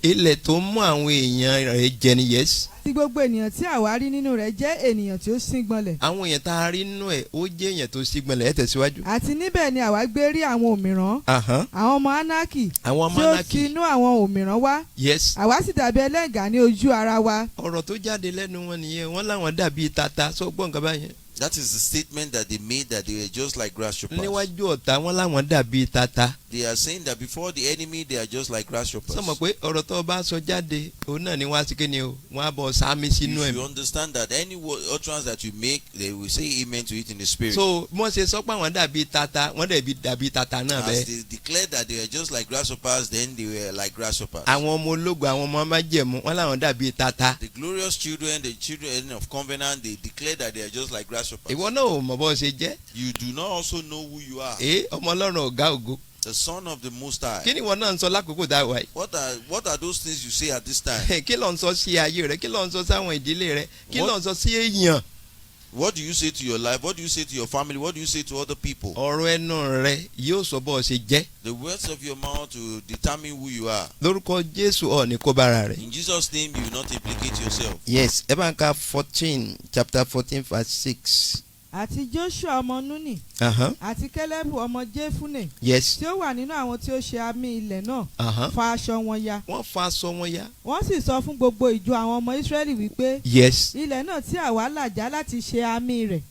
ilẹ̀ tó mú àwọn èèyàn rẹ̀ jẹ ni yes.
tí gbogbo ènìyàn tí àwa rí nínú rẹ̀ jẹ́ ènìyàn tí ó sígbọnlẹ̀.
àwọn èèyàn tá a rí nínú ẹ̀ ó jẹ́ èèyàn tó sígbọnlẹ̀ ẹ tẹ̀síwájú.
àti níbẹ̀ ni àwa gbé rí àwọn òmìrán. àwọn ọmọ Ánákì.
àwọn ọmọ
tí ó
Ánákì.
ti inú àwọn òmìrán wá.
yes.
àwa sì dàbí ẹlẹ́ngà ní ojú ara wa.
ọ̀rọ̀ tó jáde lẹ́nu wọn nìyẹn wọ́n láwọn dàbí tata sọ gbọ́ nǹkan báyẹn.
That is the statement that they made, that they were just like grasshoppers.
níwájú ọ̀tá wọn láwọn dàbí tata.
They are saying that before the enemy they are just like grasshoppers.
sọ ma pé ọ̀rọ̀ tó bá sọ jáde òun náà ni wọ́n á sí kéde o wọ́n á bọ̀ sámi sínú ẹ̀.
You understand that any utterance that you make, they will say amen to it in the spirit.
so wọ́n ṣe sọ pé àwọn dàbí tata wọ́n dàbí tata náà bẹ́ẹ̀.
As they declared that they were just like grasshoppers, then they were like grasshoppers.
àwọn ọmọ ológun àwọn ọmọ májẹ̀mú wọ́n láwọn dàbí tata.
The glorious children, the children of covenant, they declared that they are just like grasshoppers.
ìwọ náà ò mọ̀ bó ṣe jẹ́.
You do not also know who you are.
ọmọ Ọlọ́run ọ̀gá ògo.
The son of the Most High.
kí ni ìwọ náà ń sọ lákòókò tá a wà yìí.
What are those things you say at this time?
kí ló ń sọ sí ayé rẹ kí ló ń sọ sáwọn ìdílé rẹ kí ló ń sọ sí èèyàn.
What do you say to your life? What do you say to your family? What do you say to other people?
ọ̀rọ̀ ẹnu rẹ yóò sọ bó ṣe jẹ́.
The words of your mouth will determine who you are.
lórúkọ Jésù ọ̀ ní kó bára rẹ̀.
In Jesus' name, you will not implicate yourself.
yes ẹ bá ń ka 14 chapter 14 verse 6.
àti Joshua ọmọ Núnì. àti Kẹ́lẹ́bù ọmọ Jéfúnè.
yes.
tí ó wà nínú àwọn tí ó ṣe àmì ilẹ̀ náà. fa aṣọ wọn ya.
wọ́n fa aṣọ wọn ya.
wọ́n sì sọ fún gbogbo ìjọ àwọn ọmọ Ísírẹ́lì wípé.
yes.
ilẹ̀ náà tí àwa là já láti ṣe àmì rẹ̀.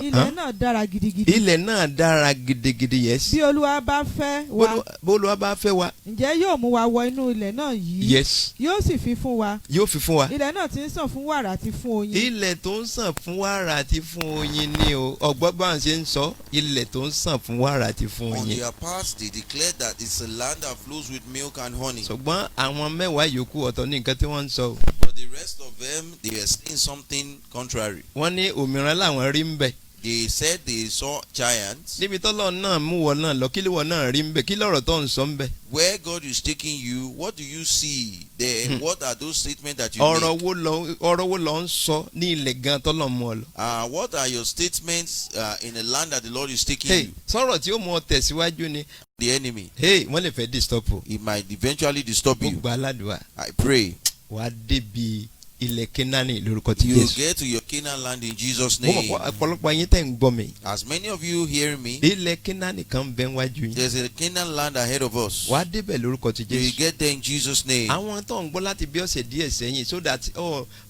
ilẹ̀ náà dára gidigidi.
ilẹ̀ náà dára gidigidi yes.
bí Olúwa bá fẹ́ wa.
bí Olúwa bá fẹ́ wa.
ǹjẹ́ yóò mú wa wọ inú ilẹ̀ náà yìí.
yes.
yóò sì fi fún wa.
yóò fi fún wa.
ilẹ̀ náà ti ń sàn fún wàrà àti fún oyin.
ilẹ̀ tó ń sàn fún wàrà àti fún oyin ni o ọgbọ́n bá ń ṣe ń sọ ilẹ̀ tó ń sàn fún wàrà àti fún oyin.
On their part they declared that it's a land that flows with milk and honey.
ṣùgbọ́n àwọn mẹ́wàá yòókù ọ̀tọ̀ ní nǹkan tí wọ́n ń sọ.
But the rest of them, they are saying something contrary.
wọ́n ní òmíràn làwọn rí ń bẹ̀.
They said they saw giants.
níbi tọ́lọ́ náà mú wọn náà lọ kí ló wọn náà rí ń bẹ̀ kí lọ́rọ̀ tó ń sọ ń bẹ̀.
Where God is taking you, what do you see there? What are those statements that you make?
ọ̀rọ̀ wo lọ ń sọ ní ilẹ̀ gan tọ́lọ́ mú ọ lọ.
What are your statements in the land that the Lord is taking you?
sọ̀rọ̀ tí ó mú ọ tẹ̀síwájú ni.
The enemy.
wọ́n lè fẹ́ disturb o.
It might eventually disturb you.
ó gba aládùúgbà.
I pray.
wàá débi ilẹ̀ Kénáánì lórúkọ ti
You
Jésù.
get to your Canaan land in Jesus'
mo
name.
mọ̀ ọ̀pọ̀lọpọ̀ ayé tẹ̀ ń gbọ́ mi.
As many of you hear me,
ilẹ̀ Kénáánì kan bẹ wájú yín.
there's a Canaan land ahead of us.
wàá débẹ̀ lórúkọ ti
You will
Jésù.
get there in Jesus' name.
àwọn tó ń gbọ́ láti bí ọ̀sẹ̀ díẹ̀ sẹ́yìn so that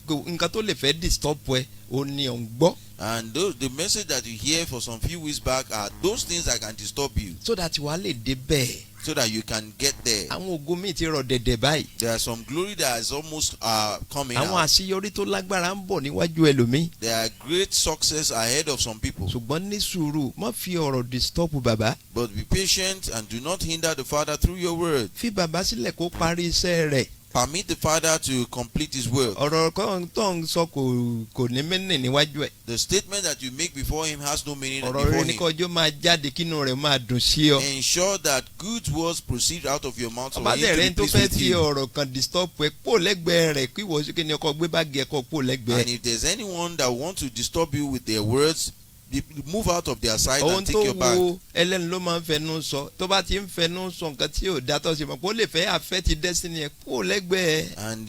nǹkan tó lè fẹ́ disturb ẹ ò ní ọ̀ ń gbọ́.
And the message that you hear for some few weeks back are those things that can disturb you.
so that wàá lè débẹ̀.
So that you can get there.
àwọn ògo míì ti rọ̀ dẹ̀dẹ̀ báyìí.
There are some glory that is almost coming
àwọn
out.
àṣeyọrí tó lágbára ń bọ̀ níwájú ẹlòmíì.
There are great success ahead of some people.
ṣùgbọ́n ní sùúrù má fi ọ̀rọ̀ disturb bàbá.
But be patient and do not hinder the Father through your word.
fi bàbá sílẹ̀ kó parí iṣẹ́ rẹ̀.
Permit the Father to complete His work.
ọ̀rọ̀ kan tó ń sọ kò ní mẹ́nì níwájú ẹ̀.
The statement that you make before Him has no meaning
ọ̀rọ̀
before
rẹ ní
Him.
kọjọ́ máa jáde kínú rẹ̀ máa dùn sí ọ.
Ensure that good words proceed out of your mouth for
ọba
Him to
tẹ̀rẹ̀
be
tó
pleased
fẹ́
with
fi
you.
ọ̀rọ̀ kan disturb ẹ pò lẹ́gbẹ̀ẹ́ rẹ̀ kí ìwọ sókè ní ọkọ̀ gbé báàgì ẹ̀kọ́ pò lẹ́gbẹ̀ẹ́.
And if there's anyone that wants to disturb you with their words, move out of their sight
ohun
and
tó
take your bag.
wo ẹlẹ́nu ló máa ń fẹnu sọ tó bá ti ń fẹnu sọ nǹkan tí ò dá tó ṣe mọ̀ kó lè fẹ́ affect destiny ẹ̀ pò lẹ́gbẹ̀ẹ́.
And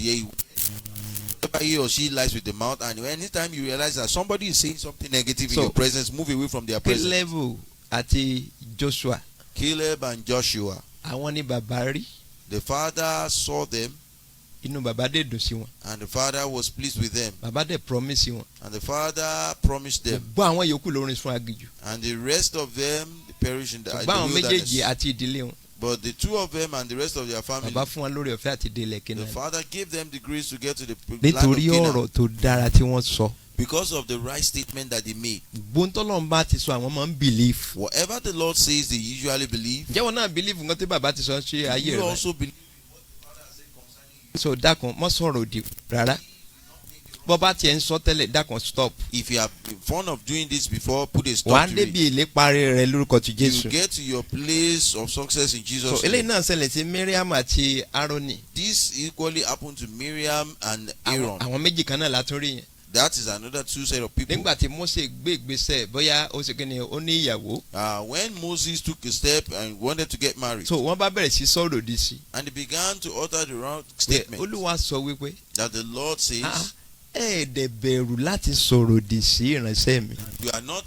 he or she lies with the mouth, and anytime you realize that somebody is saying something negative in your presence, move away from their presence.
Caleb àti Joshua.
Caleb and Joshua.
àwọn ni bàbá rí.
The father saw them.
inú bàbá dẹ̀ dùn sí wọn.
And the father was pleased with them.
bàbá dẹ̀ promise wọn.
And the father promised them.
gbọ́ àwọn yòókù lórin fún aginjù.
And the rest of them perish in the
gbọ́ àwọn méjèèjì
wilderness.
àti ìdílé wọn.
But the two of them and the rest of their family,
bàbá fún wọn lórí ọ̀fẹ́ àti ìdílé
the
Kénáánì.
father gave them the grace to get to the land of
nítorí
Canaan
ọ̀rọ̀ tó dára tí wọ́n sọ.
because of the right statement that they made.
gbóńtọ́lọ́n bá ti sọ àwọn máa ń believe.
Whatever the Lord says, they usually believe.
ǹjẹ́ wọn náà believe nǹkan tí bàbá ti sọ ṣe ayé
You
rẹ̀.
also believe what the father has said concerning you.
so dákun mọ́ sọ̀rọ̀ òdì rárá. bọ́ bá tiẹ̀ ń sọ tẹ́lẹ̀ dákun stop.
If you have been fond of doing this before, put a
wà á
stop to it.
débi ìléparí rẹ̀ lórúkọ ti
You
Jésù.
get to your place of success in
so
Jesus'
eléyìí
name.
náà ṣẹlẹ̀ sí Miriam àti Aaroni.
This equally happened to Miriam and Aaron.
àwọn méjì kan náà látún rí yẹn.
That is another two set of people.
nígbà tí Mósè gbé ìgbésẹ̀ bóyá ó ṣe kíni ó ní ìyàwó.
When Moses took a step and wanted to get married,
so wọ́n bá bẹ̀rẹ̀ sí sọ̀rọ̀ òdì sí.
and he began to utter the wrong
pé
statement,
Olúwa sọ wípé
that the Lord says,
ẹ̀ẹ́dẹ̀ bẹ̀rù láti sọ̀rọ̀ òdì sí ìránṣẹ́ mi.
you are not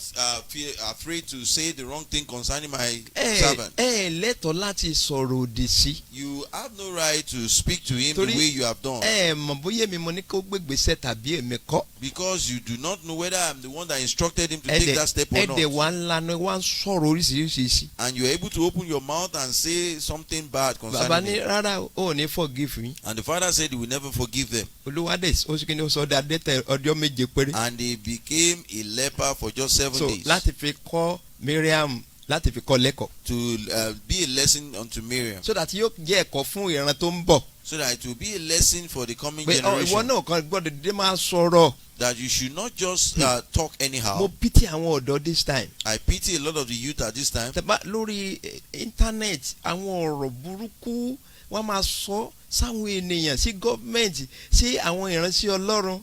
afraid to say the wrong thing concerning my servant.
lẹ́tọ̀ọ́ láti sọ̀rọ̀ òdì sí.
You have no right to speak to him the
Torí
way you have done,
mọ̀ bóyá èmi mo ní kó gbégbèsè tàbí èmi kọ́.
because you do not know whether I'm the one that instructed him to take that step or
ẹ̀dẹ̀
not.
wa ńlá ni wọ́n á sọ̀rọ̀ oríṣiríṣi sí.
And you are able to open your mouth and say something bad
bàbá
concerning
ní
him.
rárá ó ní forgive mi.
And the father said he will never forgive them.
Olúwa dẹ̀ ó sì kí ni ó sọ ọ́ adẹ́tẹ̀ ọjọ́ méje péré.
And he became a leper for just 7
so
days.
láti fi kọ́ Miriam láti fi kọ́ lẹ́kọ̀ọ́.
To be a lesson unto Miriam.
so that yóò jẹ́ ẹ̀kọ́ fún ìran tó ń bọ̀.
So that it will be a lesson for the coming
pé ìwọ
generation.
náà kan gbọ́dọ̀ dédé máa sọ̀rọ̀.
That you should not just talk anyhow.
mo pity àwọn ọ̀dọ́ this time.
I pity a lot of the youth at this time.
tẹ́bá lórí internet àwọn ọ̀rọ̀ burúkú wọ́n máa sọ sáwọn ènìyàn sí gọ́ọ̀mẹ̀ntì sí àwọn ìránṣẹ́ Ọlọ́run.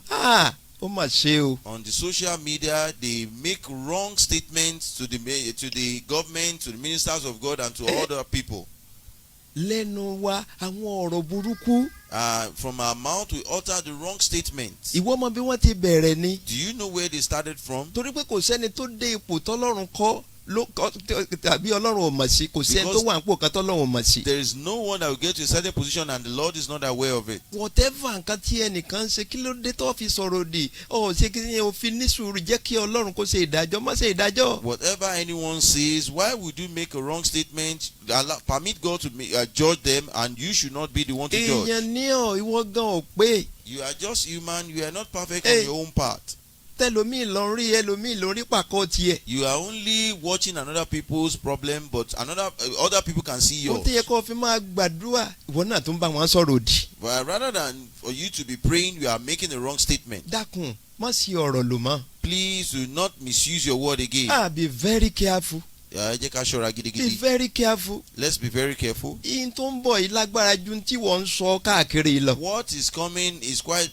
ó mà ṣe o.
On the social media, they make wrong statements to the government, to the ministers of God, and to other people.
lẹ́nu wa àwọn ọ̀rọ̀ burúkú.
From our mouth, we utter the wrong statements.
ìwọ mọ bí wọ́n ti bẹ̀rẹ̀ ni.
Do you know where they started from?
torí pé kò sẹ́ni tó dé ipò tọ́lọ́run kọ́ tàbí Ọlọ́run ò mọ̀ sí kò sẹ́ni tó wà nípò kan tọ́lọ́run ò mọ̀ sí.
There is no one that will get to a certain position and the Lord is not aware of it.
whatever nǹkan tí ẹnìkan ṣe kí ló dé tó fi sọ̀rọ̀ òdì ṣé kí ni o fi ní sùúrù jẹ́ kí Ọlọ́run kó ṣe ìdájọ́ má ṣe ìdájọ́.
Whatever anyone says, why would you make a wrong statement? Permit God to judge them, and you should not be the one to judge.
èèyàn ní ìwọ gan ò pé.
You are just human. You are not perfect on your own part.
tẹlomi lọ rí ẹlòmíì lọ rí pàkọ́ tiẹ̀.
You are only watching another people's problem, but other people can see yours.
ó ti yẹ kó o fi máa gbàdúrà ìwọ náà tó ń bá wọn sọ̀rọ̀ òdì.
But rather than for you to be praying, you are making a wrong statement.
dákun má sí ọ̀rọ̀ lò mọ́.
Please do not misuse your word again.
be very careful.
Ẹ jẹ́ ká ṣọ́ra
be
gidigidi.
very careful.
Let's be very careful.
ihun tó ń bọ̀ yìí lágbára ju tí wọ́n ń sọ káàkiri lọ.
What is coming is quite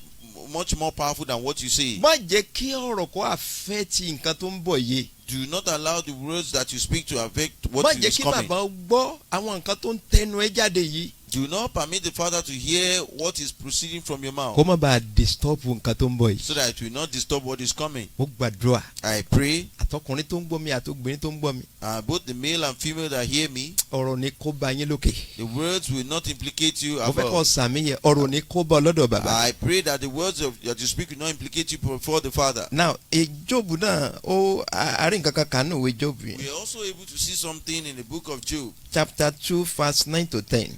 much more powerful than what you say.
má jẹ́ kí ọ̀rọ̀ kó affect nǹkan tó ń bọ̀ yìí.
Do not allow the words that you speak to affect
má
what
jẹ́
is
kí
coming.
bàbá gbọ́ àwọn nǹkan tó ń tẹnu ẹ jáde yìí.
Do not permit the Father to hear what is proceeding from your mouth,
kó má bàa disturb nǹkan tó ń bọ̀ yìí.
so that it will not disturb what is coming.
mo gbàdúrà
I pray,
àtọkùnrin tó ń gbọ́ mi àtobìnrin tó ń gbọ́ mi.
both the male and female that hear me,
ọ̀rọ̀ ni kó bá yín lókè.
the words will not implicate you
mo fẹ́ kọ́
above.
sàmì yẹn ọ̀rọ̀ ni kó bá ọlọ́dọ̀ bàbá.
I pray that the words that you speak will not implicate you before the Father.
now Jóòbù náà ó àárín kankan kan náà wé Jóòbù yẹn.
We are also able to see something in the book of Job.
chapter 2 verse 9 to 10.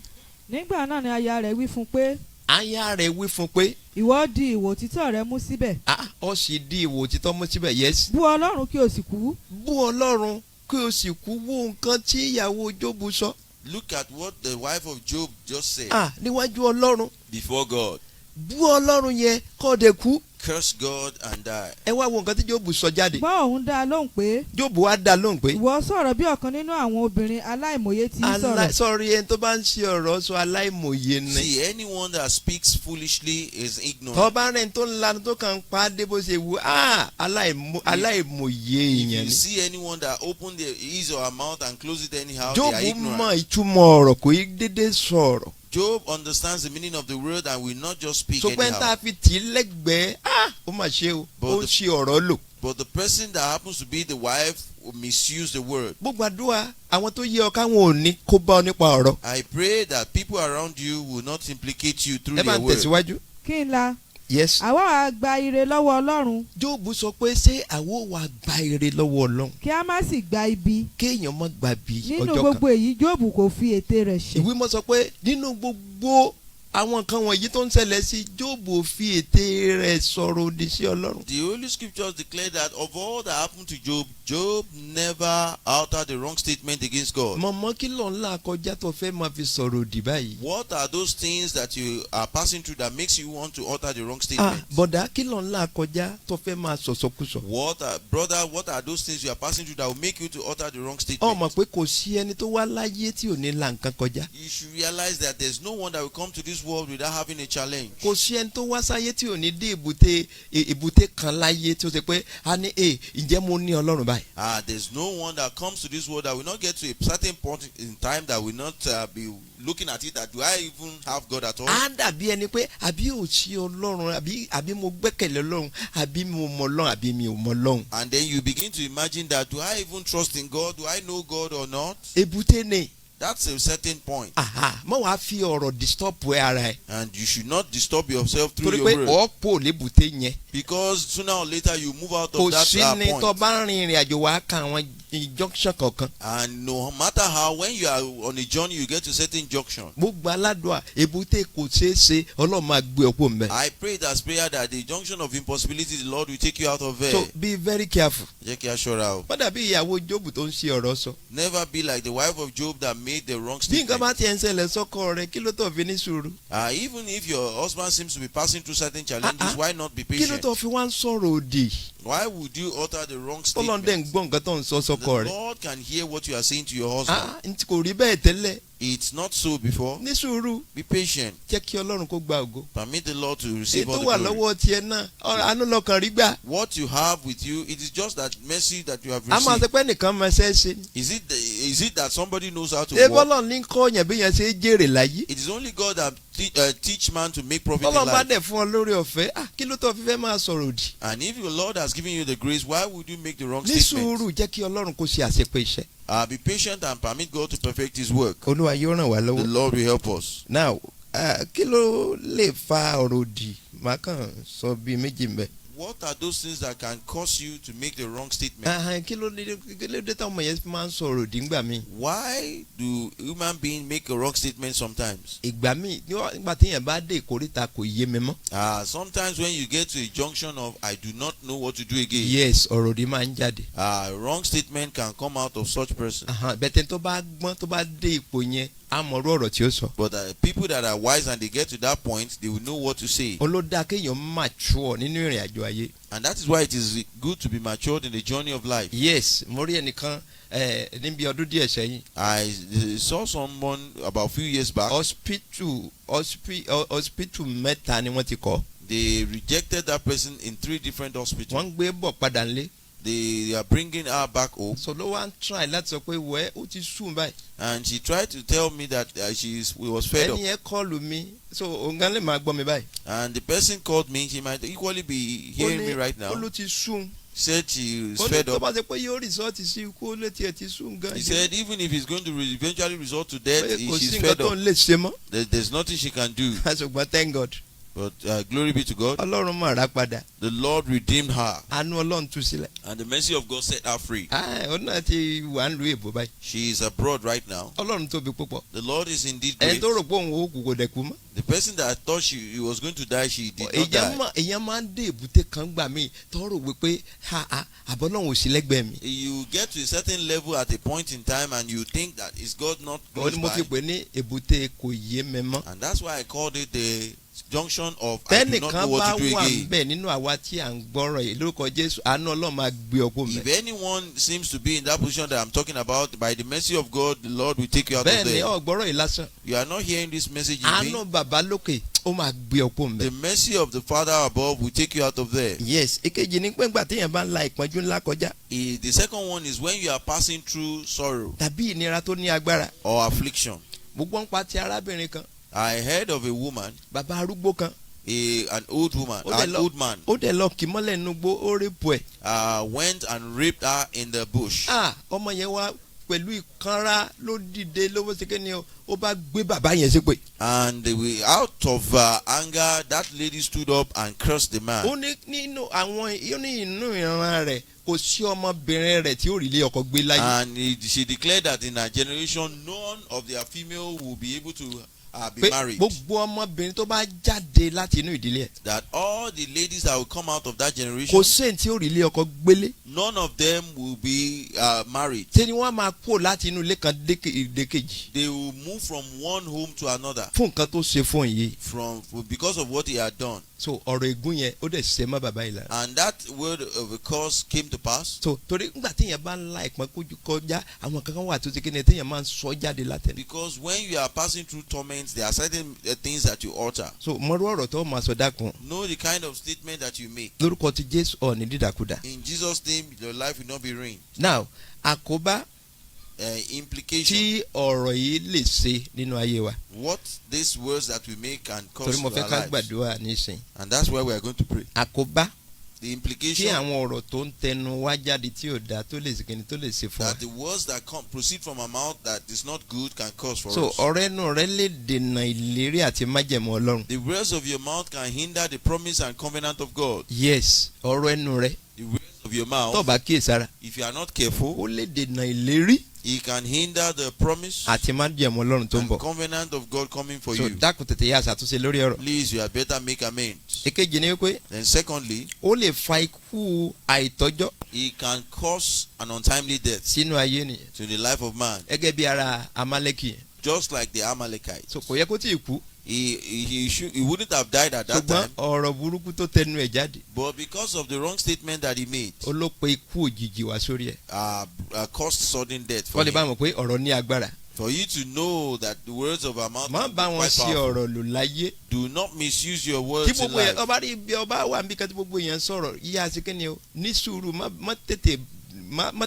nígbà náà ni aya rẹ̀ wí fún pé.
aya rẹ̀ wí fún pé.
ìwọ di ìwò òtítọ́ rẹ mú síbẹ̀.
ó sì di ìwò òtítọ́ mú síbẹ̀ yes.
bú Ọlọ́run kí o sì kú.
bú Ọlọ́run kí o sì kú wo nǹkan tí ìyàwó Jóòbù sọ.
Look at what the wife of Job just said.
níwájú Ọlọ́run
before God.
bú Ọlọ́run yẹn kó dẹ̀ kú.
Curse God and die.
ẹ wá wo nǹkan tí Jóòbù sọ jáde.
ṣùgbọ́n òun dá a lóhùn pé.
Jóòbù wá dá a lóhùn pé.
ìwọ sọ̀rọ̀ bí ọ̀kan nínú àwọn obìnrin aláìmọ̀ye tí ń sọ̀rọ̀.
sọ̀rí ẹni tó bá ń ṣe ọ̀rọ̀ sọ aláìmọ̀ye ni.
See, anyone that speaks foolishly is ignorant.
tó bá rẹ̀ tó ń lanu tó kàn ń pa á dé bó ṣe wù aláìmọ̀ye èèyàn ni.
If you see anyone that open his or her mouth and close it anyhow, they are
Jóòbù
ignorant.
mọ ìtumọ̀ ọ̀rọ̀ kò í dédé sọ̀rọ̀.
Job understands the meaning of the word and will not just speak
sọpẹ́ tá
anyhow.
a fi tì í lẹ́gbẹ̀ẹ́ ó mà ṣe o ó ṣe ọ̀rọ̀ lò.
But the person that happens to be the wife will misuse the word.
gbogbo àdúrà àwọn tó yẹ ọ káwọn ò ní kó bá ọ nípa ọ̀rọ̀.
I pray that people around you will not implicate you through
ẹ máa
their word.
tẹ̀síwájú.
kí n la.
yes.
àwa wàá gba ire lọ́wọ́ Ọlọ́run.
Jóòbù sọ pé ṣé àwo wa gba ire lọ́wọ́ Ọlọ́run.
kí a má sì gba ibi.
kéèyàn má gba bí ọjọ́ kan.
nínú gbogbo èyí Jóòbù kò fi ète rẹ̀ ṣe.
ìwé mọ́ sọ pé nínú gbogbo àwọn nǹkan wọ̀nyí tó ń ṣẹlẹ̀ sí Jóòbù fi ète rẹ̀ sọ̀rọ̀ òdì sí Ọlọ́run.
The Holy Scriptures declare that of all that happened to Job, Job never uttered the wrong statement against God.
mọ̀mọ́ kí ló ń là kọjá tó fẹ́ máa fi sọ̀rọ̀ òdì báyìí.
What are those things that you are passing through that makes you want to utter the wrong statement?
bọ̀dá kí ló ń là kọjá tó fẹ́ máa sọ̀sọ̀kúsọ.
Brother, what are those things you are passing through that will make you to utter the wrong
ọ
statement?
mọ̀ pé kò sí ẹni tó wá láyé tí ò ní là nǹkan kọjá.
You should realize that there's no one that will come to this world without having a challenge.
kò sí ẹni tó wá sáyé tí ò ní dé èbúté kan láyé tí ó ṣe pé a ní ǹjẹ́ mo ní Ọlọ́run báyìí.
There's no one that comes to this world that will not get to a certain point in time that will not be looking at it that do I even have God at all?
á dàbí ẹni pé àbí ò sí Ọlọ́run àbí mo gbẹ́kẹ̀lé Ọlọ́run àbí mo mọ Ọlọ́run àbí mi ò mọ Ọlọ́run.
And then you begin to imagine that do I even trust in God? Do I know God or not?
èbúté ni.
That's a certain point.
mọ wàá fi ọ̀rọ̀ disturb ara ẹ.
And you should not disturb yourself through
torí
your
pé
word.
ọ̀pọ̀ lébùté yẹn.
Because sooner or later you move out of
kò
that
sí ní tó
point.
bá rin ìrìn àjò wá kan àwọn junction kọ̀ọ̀kan.
And no matter how, when you are on a journey, you get to a certain junction.
gbogbo aládùá èbúté kò ṣeé ṣe Ọlọ́run máa gbé ọ̀pọ̀ mbẹ.
I pray that prayer that the junction of impossibility, the Lord will take you out of there.
so be very careful.
Jẹ́ kí a ṣọ́ra o.
wọ́n dàbí ìyàwó Jóòbù tó ń ṣe ọ̀rọ̀ sọ.
Never be like the wife of Job that made the wrong
bí nǹkan
statement.
bá tiẹ̀ ń ṣẹlẹ̀ sọ́kọ rẹ̀ kí ló tó fi ní sùúrù.
Even if your husband seems to be passing through certain challenges, why not be
kí ló
patient?
tó fi wá ń sọ̀rọ̀ òdì.
Why would you utter the wrong
Ọlọ́run dẹ̀ ń
statement?
gbọ́ nǹkan tó ń sọ
The
sọ́kọ rẹ̀.
Lord can hear what you are saying to your husband.
n tí kò rí bẹ́ẹ̀ tẹ́lẹ̀.
It's not so before.
ní sùúrù
Be patient.
jẹ́ kí Ọlọ́run kó gba ògo.
Permit the Lord to receive
ètò
all
wà
the glory.
lọ́wọ́ tiẹ̀ náà àánú lọ́kàn rí gbà.
What you have with you, it is just that mercy that you have
a máa sọ
received.
pé nìkan máa ṣe é ṣe.
Is it that somebody knows how to
ṣé
walk?
bọ́lọ̀ ní kọ́ yẹn bí yẹn ṣe é jèrè láyé.
It is only God that teach man to make profit in
bọ́lọ̀ bá
life.
dẹ̀ fún ọ lórí ọ̀fẹ́ kí ló tó fi fẹ́ máa sọ̀rọ̀ òdì.
And if your Lord has given you the grace, why would you make the wrong
ní
statement?
sùúrù jẹ́ kí Ọlọ́run kó ṣe àṣepé iṣẹ́.
Be patient and permit God to perfect His work.
Olúwa yóò ràn wá
The
lọ́wọ́.
Lord will help us.
now kí ló lè fa ọ̀rọ̀ òdì màá kàn sọ bíi méjì mbẹ.
What are those things that can cause you to make the wrong statement?
kí ló dé táwọn ọmọ yẹn máa ń sọ̀rọ̀ òdì ńgbà míì.
Why do human beings make a wrong statement sometimes?
ìgbà míì nígbà tí yẹn bá dé ìkórìtà kò yé mi mọ́.
Sometimes when you get to a junction of I do not know what to do again,
yes ọ̀rọ̀ òdì máa ń jáde.
wrong statement can come out of such person.
bẹ̀tẹ̀ tó bá gbọ́n tó bá dé ipò yẹn á mọ̀rú ọ̀rọ̀ tí ó sọ.
But people that are wise and they get to that point, they will know what to say.
olódà kéèyàn mature nínú ìrìn àjò ayé.
And that is why it is good to be matured in the journey of life.
yes mo rí ẹnìkan níbi ọdún díẹ̀ sẹ́yìn.
I saw someone about a few years back.
hospital mẹ́ta ni wọ́n ti kọ́.
They rejected that person in 3 different hospitals.
wọ́n ń gbé bọ̀ padà nílé.
They are bringing her back home.
so ló wá ń try láti sọ pé wẹ́ ó ti sùn báyìí.
And she tried to tell me that she was fed up.
ẹni yẹn kọlù mi so òǹgá lè máa gbọ́ mi báyìí.
And the person called me. She might equally be hearing me right now.
ó ló ti sùn.
Said she is
ó ní
fed
tó
up.
bá ṣe pé yóò rìsọ́ọ̀tì sí ikú ó lè tiẹ̀ ti sùn gan.
He said even if it's going to eventually result to death,
kò
she's
sí
fed
nǹkan tó
up.
ń lè ṣe mọ́.
There's nothing she can do.
ṣùgbọ́n thank God.
But glory be to God.
Ọlọ́run mà rà padà.
The Lord redeemed her.
Àánú Ọlọ́run tú sílẹ̀.
And the mercy of God set her free.
Ó náà ti wà ń lu èbó báyìí.
She is abroad right now.
Ọlọ́run tóbi púpọ̀.
The Lord is indeed great.
Ẹni tó rò pé òun ò kú kò dẹ̀ kú mọ́.
The person that thought he was going to die, she did not die.
Èèyàn máa ń dé èbúté kan gbà mí tọ́rọ̀ wípé àbọ̀ náà ò sí lẹ́gbẹ̀ẹ́ mi.
You get to a certain level at a point in time and you think that is God not close
Ó ní mo fi
by.
pè ní èbúté kò yé mi mọ́.
And that's why I called it the junction of I do not know what to do
tẹ́nìkan bá wà
again.
bẹ́ẹ̀ nínú àwa tí à ń gbọ́rọ̀ yìí lórúkọ Jésù àánú Ọlọ́run máa gbé ọkọ mi.
If anyone seems to be in that position that I'm talking about, by the mercy of God, the Lord will take you out of
bẹ́ẹ̀ ni
there.
ọ̀gbọ́rọ̀ yìí lásán.
You are not hearing this message in
Àánú
vain.
bàbá lókè ó máa gbé ọkọ mi.
The mercy of the Father above will take you out of there.
Yes, èkejì ní pẹ́ngbà téèyàn bá ń la ìpọ́njú ńlá kọjá.
The second one is when you are passing through sorrow
Tàbí ìnira tó ní agbára.
or affliction.
Gbogbo ń pa ti arábìnrin kan.
I heard of a woman,
Bàbá arúgbó kan.
an old woman, an old man,
ó dẹ̀ lọ kì í mọ́lẹ̀ nínú igbó ó rèpù ẹ̀.
went and raped her in the bush.
Ọmọ yẹn wá pẹ̀lú ìkanra ló dìde lówó ṣe ni ó bá gbé bàbá yẹn ṣépè.
And out of anger, that lady stood up and cursed the man.
Ó ní nínú àwọn inú ìran rẹ̀ kò sí ọmọbìnrin rẹ̀ tí ó rí ilé ọkọ gbé láyé.
And she declared that in her generation, none of their female will be able to be married.
Gbogbo ọmọbìnrin tó bá jáde láti inú ìdílé ẹ̀.
That all the ladies that will come out of that generation,
kò sẹ́ni tí ó rí ilé ọkọ gbélé.
none of them will be married.
Ṣé ni wọ́n máa kó láti inú ilé kan dé kejì.
They will move from one home to another.
Fún nǹkan tó ṣe fún yìí.
Because of what he had done.
So ọ̀rọ̀ ègún yẹn ó dẹ̀ ṣe má bàbá yìí lára.
And that word of a curse came to pass.
So torí nígbà téèyàn bá ń la ìpọ́n kójú kọjá àwọn kankan wà tó ṣe kí ni téèyàn máa ń sọ jáde látẹnu.
Because when you are passing through torments, there are certain things that you utter.
So mọ̀rú ọ̀rọ̀ tó máa sọ dákun.
Know the kind of statement that you make.
Lórúkọ ti Jésù ọ̀ ní dídàkudà.
In Jesus' name, your life will not be ruined.
Now àkóbá
Implication.
tí ọ̀rọ̀ yìí lè ṣe nínú ayé wa.
What these words that we make can cause
Torí mo
to
fẹ́
our
ká
lives.
gbàdúrà nísìn.
And that's why we are going to pray.
Àkóbá
The
tí
implication
àwọn ọ̀rọ̀ tó ń tẹnu wá jáde tí ò dáa tó lè ṣèkìní tó lè ṣe fún wa.
that the words that proceed from our mouth that is not good can cause for
So
us.
ọ̀rọ̀ ẹnu rẹ lè dènà ìlérí àti májẹ̀mú Ọlọ́run.
The words of your mouth can hinder the promise and covenant of God.
Yes, ọ̀rọ̀ ẹnu rẹ
The words of your
tó
mouth,
bá kíyèsára
if you are not careful,
ó lè dènà ìlérí
it can hinder the promise
àti májẹ̀mú Ọlọ́run tó ń
and
bọ̀.
covenant of God coming for
So
you.
dákun tètè yá àṣàtúnṣe lórí ọ̀rọ̀.
Please, you had better make amends.
Èkejì ni wípé
Then secondly,
ó lè fa ikú àìtọ́jọ́
it can cause an untimely death
sínú ayé nìyẹn.
to the life of man,
Gẹ́gẹ́ bí ara Amálẹ́kì yẹn.
just like the Amalekites.
So kò yẹ kó tí ì kú.
He wouldn't have died at that
Ṣùgbọ́n
time,
ọ̀rọ̀ burúkú tó tẹnu ẹ̀ jáde.
but because of the wrong statement that he made,
Ó ló pe ikú òjijì wá sórí ẹ̀.
caused sudden death for
Wọ́n lè bá
him.
mọ̀ pé ọ̀rọ̀ ní agbára.
For you to know that the words of our mouth
Má
can be
bá wọn
quite
ṣe
powerful.
ọ̀rọ̀ lò láyé.
Do not misuse your
Tí
words in
gbogbo yẹn
life.
ọba rí ibi ọba wà níbi kan tí gbogbo yẹn sọ̀rọ̀ yíyá sí kí ni o ní sùúrù má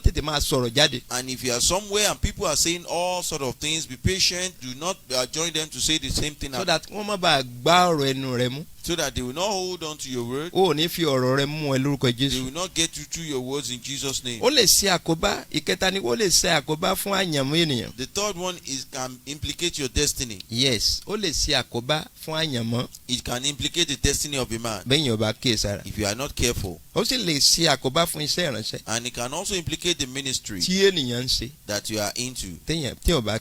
tètè máa sọ̀rọ̀ jáde.
And if you are somewhere and people are saying all sort of things, be patient. Do not join them to say the same thing,
So that wọ́n má bàa gbá ọ̀rọ̀ ẹnu rẹ mú.
so that they will not hold on to your word.
O ò ní fi ọ̀rọ̀ rẹ mú ẹ lórúkọ
They
Jésù.
will not get you through your words in Jesus' name.
Ó lè ṣe àkóbá ìkẹta ni ó lè ṣe àkóbá fún àyànmọ́ ènìyàn.
The third one can implicate your destiny.
Yes, ó lè ṣe àkóbá fún àyànmọ́
It can implicate the destiny of a man
bẹ́yìn ọba kíyèsára.
if you are not careful.
Ó sì lè ṣe àkóbá fún iṣẹ́ ìránṣẹ́
And it can also implicate the ministry
tí ènìyàn ń ṣe
that you are into
tí ọba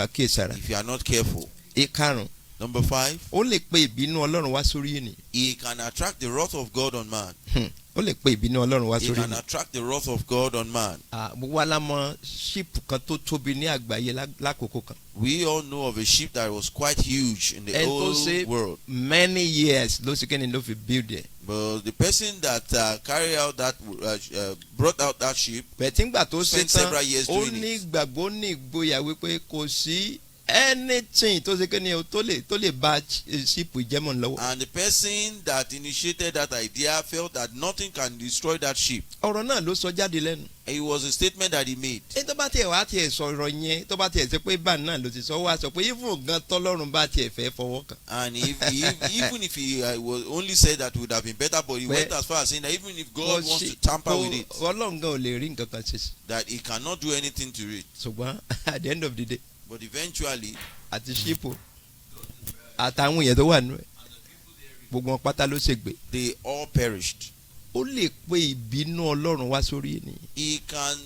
kíyèsára.
if you are not careful.
Ìkarùn,
Number 5,
ó lè pe ìbínú Ọlọ́run wá sórí ènìyàn.
it can attract the wrath of God on man.
Ó lè pe ìbínú Ọlọ́run wá
It
sórí
can
ènìyàn.
attract the wrath of God on man.
Gbogbo alámọ̀ ṣíìpù kan tó tóbi ní àgbáyé lákòókò kan.
We all know of a ship that was quite huge in the
Ẹni tó
whole
ṣe
world.
many years ló sì kẹ́ni ló fi build ẹ̀.
But the person that brought out that ship
Bẹ̀tíngbà tó ṣe
spent
tán
several years
ó
doing
ní
it.
gbàgbọ́ ní ìgboyà wípé kò sí anything tó ṣe kẹ́ni tó lè bá ṣíìpù ìjẹ́mọ̀ lọ́wọ́.
And the person that initiated that idea felt that nothing can destroy that ship.
Ọ̀rọ̀ náà ló sọ jáde lẹ́nu.
It was a statement that he made.
Tó bá tiẹ̀ wá tiẹ̀ sọ̀rọ̀ yẹn tó bá tiẹ̀ ṣe pé báà náà ló ti sọ wá sọ pé even gan tọ́lọ́run bá tiẹ̀ fẹ́ fọwọ́ kàn.
And even if he was only said that, it would have been better, but he went as far as saying that even if God wants to tamper with it,
Ọlọ́run gan ò lè rí nǹkan kan ṣe sí.
that he cannot do anything to it.
Ṣùgbọ́n at the end of the day
But eventually,
àti ṣípò àtàwọn èèyàn tó wà nínú ẹ̀ gbogbo wọn pátá ló ṣègbé.
They all perished.
Ó lè pe ìbínú Ọlọ́run wá sórí ènìyàn.
He can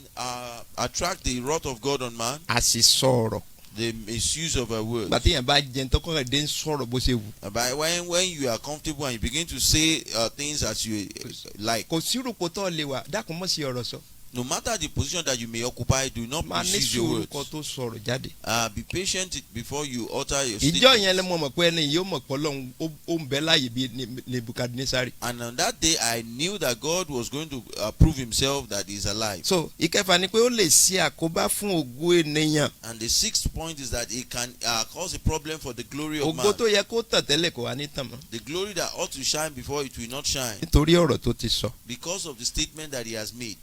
attract the wrath of God on man.
A sì sọ̀rọ̀.
The misuse of a word.
Gbàtí yẹn bá jẹun tó kọ́ ẹ̀ dé ń sọ̀rọ̀ bó ṣe wù.
But when you are comfortable and you begin to say things as you like.
Kò sí rúpò tó lè wà dákun mọ́ sí ọ̀rọ̀ sọ.
No matter the position that you may occupy, do not misuse your words.
Máa ní sùúrù kó tó sọ̀rọ̀ jáde.
Be patient before you utter your statement.
Ìjọ yẹn lè mọ̀ pé ẹni yóò mọ̀ pé Ọlọ́run ó ń bẹ láàyè bí Nebukadnesari.
And on that day I knew that God was going to prove himself that he is alive.
So ìkẹfà ni pé ó lè ṣe àkóbá fún ògo ènìyàn.
And the sixth point is that it can cause a problem for the glory of man.
Ògo tó yẹ kó tàn tẹ́lẹ̀ kò wá ní tàn mọ́.
The glory that ought to shine before it will not shine.
Nítorí ọ̀rọ̀ tó ti sọ.
Because of the statement that he has made.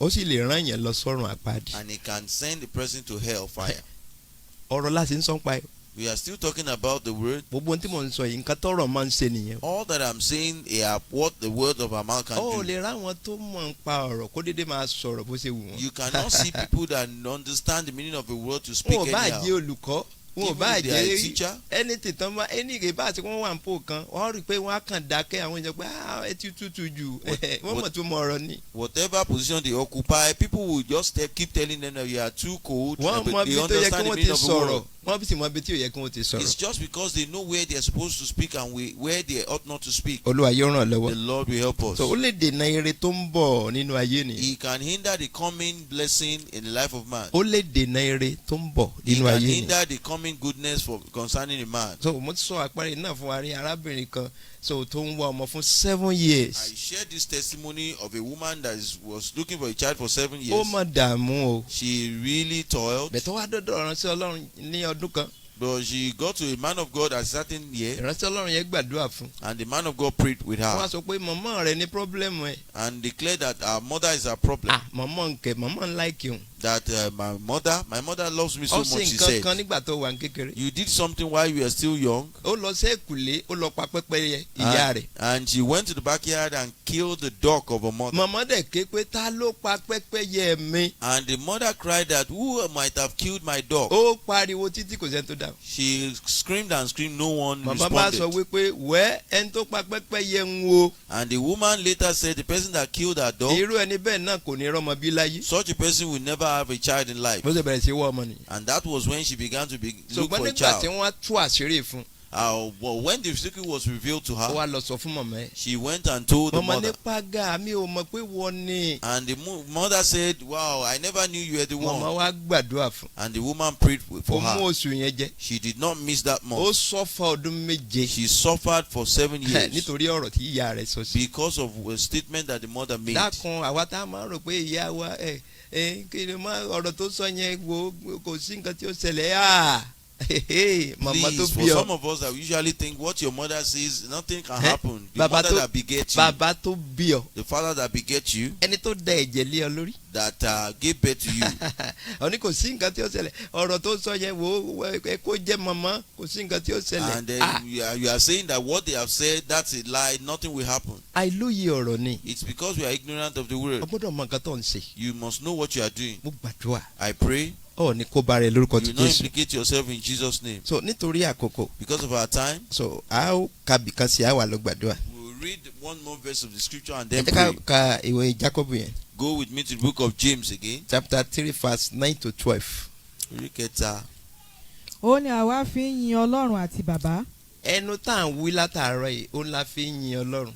Ó sì lè rán yẹn lọ sọ́run àpáàdì.
And he can send the person to hell fire.
Ọ̀rọ̀ láti ń sọ pa ẹ̀.
We are still talking about the word.
Gbogbo ohun tí mò ń sọ yìí nǹkan tọ́rọ̀ máa ń ṣe nìyẹn.
All that I'm saying is what the word of our mouth can do.
Ó lè ráwọn tó mọ̀ ń pa ọ̀rọ̀ kó dédé máa sọ̀rọ̀ bó ṣe wù wọ́n.
You cannot see people that understand the meaning of a word to speak anyhow.
Wọn ò bá jẹ́ olùkọ́. Wọn ò bá
jẹ́ teacher.
anything tán bá ẹnìkè bá àti wọ́n wà ń pò kan wọ́n rí i pé wọ́n á kàn dákẹ́ àwọn èèyàn pé ẹ ti tútù jù wọ́n mọ̀ tó mọ ọ̀rọ̀ ni.
Whatever position they occupy, people will just keep telling them that you are too cold.
Wọ́n mọ bí tó yẹ kí wọ́n ti sọ̀rọ̀ wọ́n sì mọ bí tí ò yẹ kí wọ́n ti sọ̀rọ̀.
It's just because they know where they are supposed to speak and where they ought not to speak.
Olúwa yóò ràn lọ́wọ́.
The Lord will help us.
So ó lè dènà ire tó ń bọ̀ nínú ayé nìyẹn.
He can hinder the coming blessing in the life of man.
Ó lè dènà ire tó ń bọ̀ nínú ayé nìyẹn.
He can hinder the coming goodness concerning a man.
So mo ti sọ àpẹẹrẹ náà fún wa rí arábìnrin kan tó ń wá ọmọ fún 7 years.
I shared this testimony of a woman that was looking for a child for 7 years.
Ó mọ̀ dààmú o.
She really toiled.
Bẹ̀tọ̀ wá dọ́dọ̀ ìránṣẹ́ Ọlọ́run ní ọdún kan.
But she got to a man of God at a certain year.
Ìránṣẹ́ Ọlọ́run yẹn gbàdúrà fún.
And the man of God prayed with her.
Wọ́n sọ pé màmá rẹ̀ ní problem ẹ̀.
And declared that her mother is her problem.
Màmá ń like òun.
That my mother loves me so much, she said.
Ó ṣe nǹkan kan nígbà tó wà ní kékeré.
You did something while you were still young.
Ó lọ sí ẹ̀kùlé, ó lọ pa pẹ́pẹ́yẹ ìyá rẹ̀.
And she went to the backyard and killed the dog of her mother.
Màmá dẹ̀ ké pé ta ló pa pẹ́pẹ́yẹ mi.
And the mother cried that who might have killed my dog.
Ó pariwo títí kò sẹ́ni tó dáhùn.
She screamed and screamed, no one responded.
Màmá bá sọ wípé ẹni tó pa pẹ́pẹ́yẹ ń wo.
And the woman later said the person that killed her dog.
Irú ẹni bẹ́ẹ̀ náà kò ní rọ́mọ bí láyé.
Such a person will never have a child in life.
Bó ṣe bẹ̀rẹ̀ sí wọ́ ọmọ nìyẹn.
And that was when she began to look for a child.
Ṣùgbọ́n nígbà tí wọ́n tú àṣírí fún.
Well, when the secret was revealed to her,
ó wá lọ sọ fún màmá ẹ̀.
She went and told the mother.
Màmá nípa ga mi ò mọ̀ pé wọ́n ni.
And the mother said, wow, I never knew you were the one.
Màmá wá gbàdúrà fún.
And the woman prayed for her.
Ó mú oṣù yẹn jẹ.
She did not miss that month.
Ó suffer ọdún méje.
She suffered for 7 years.
Nítorí ọ̀rọ̀ tí ìyá rẹ̀ sọ sí.
Because of a statement that the mother made.
Dákun àwa tá a máa rò pé ìyá wa kí ni ọ̀rọ̀ tó sọ yẹn wo kò sí nǹkan tí ó ṣẹlẹ̀ Mama
Please, for some of us that usually think what your mother says, nothing can happen. The mother that begets you.
Bàbá tó bí ọ.
The father that begets you.
Ẹni tó da ẹ̀jẹ̀ lé ọ lórí.
That gave birth to you.
Ó ní kò sí nǹkan tí ó ṣẹlẹ̀. Ọ̀rọ̀ tó sọ yẹn wo kó jẹ́ mama kò sí nǹkan tí ó ṣẹlẹ̀.
And then you are saying that what they have said, that's a lie, nothing will happen.
Àìlóye ọ̀rọ̀ ni.
It's because we are ignorant of the word.
O gbọ́dọ̀ mọ nǹkan tó ń ṣe.
You must know what you are doing.
Mo gbàdúrà.
I pray.
Ní kó bá rẹ lórúkọ ti
Jésù. You not
Jésù.
implicate yourself in Jesus' name.
So nítorí àkókò.
Because of our time.
So a ó ka bìkan sí àwa lọ gbàdúrà.
We will read one more verse of the scripture and then
pray. Ẹ jẹ́ ká ka ìwé Jacob yẹn.
Go with me to the book of James again.
Chapter 3 verse 9 to 12.
Orí kẹta.
Ó ní àwa fi ń yin Ọlọ́run àti bàbá.
Ẹnu tá à ń wí látàárọ̀ yìí ó la fi ń yin Ọlọ́run.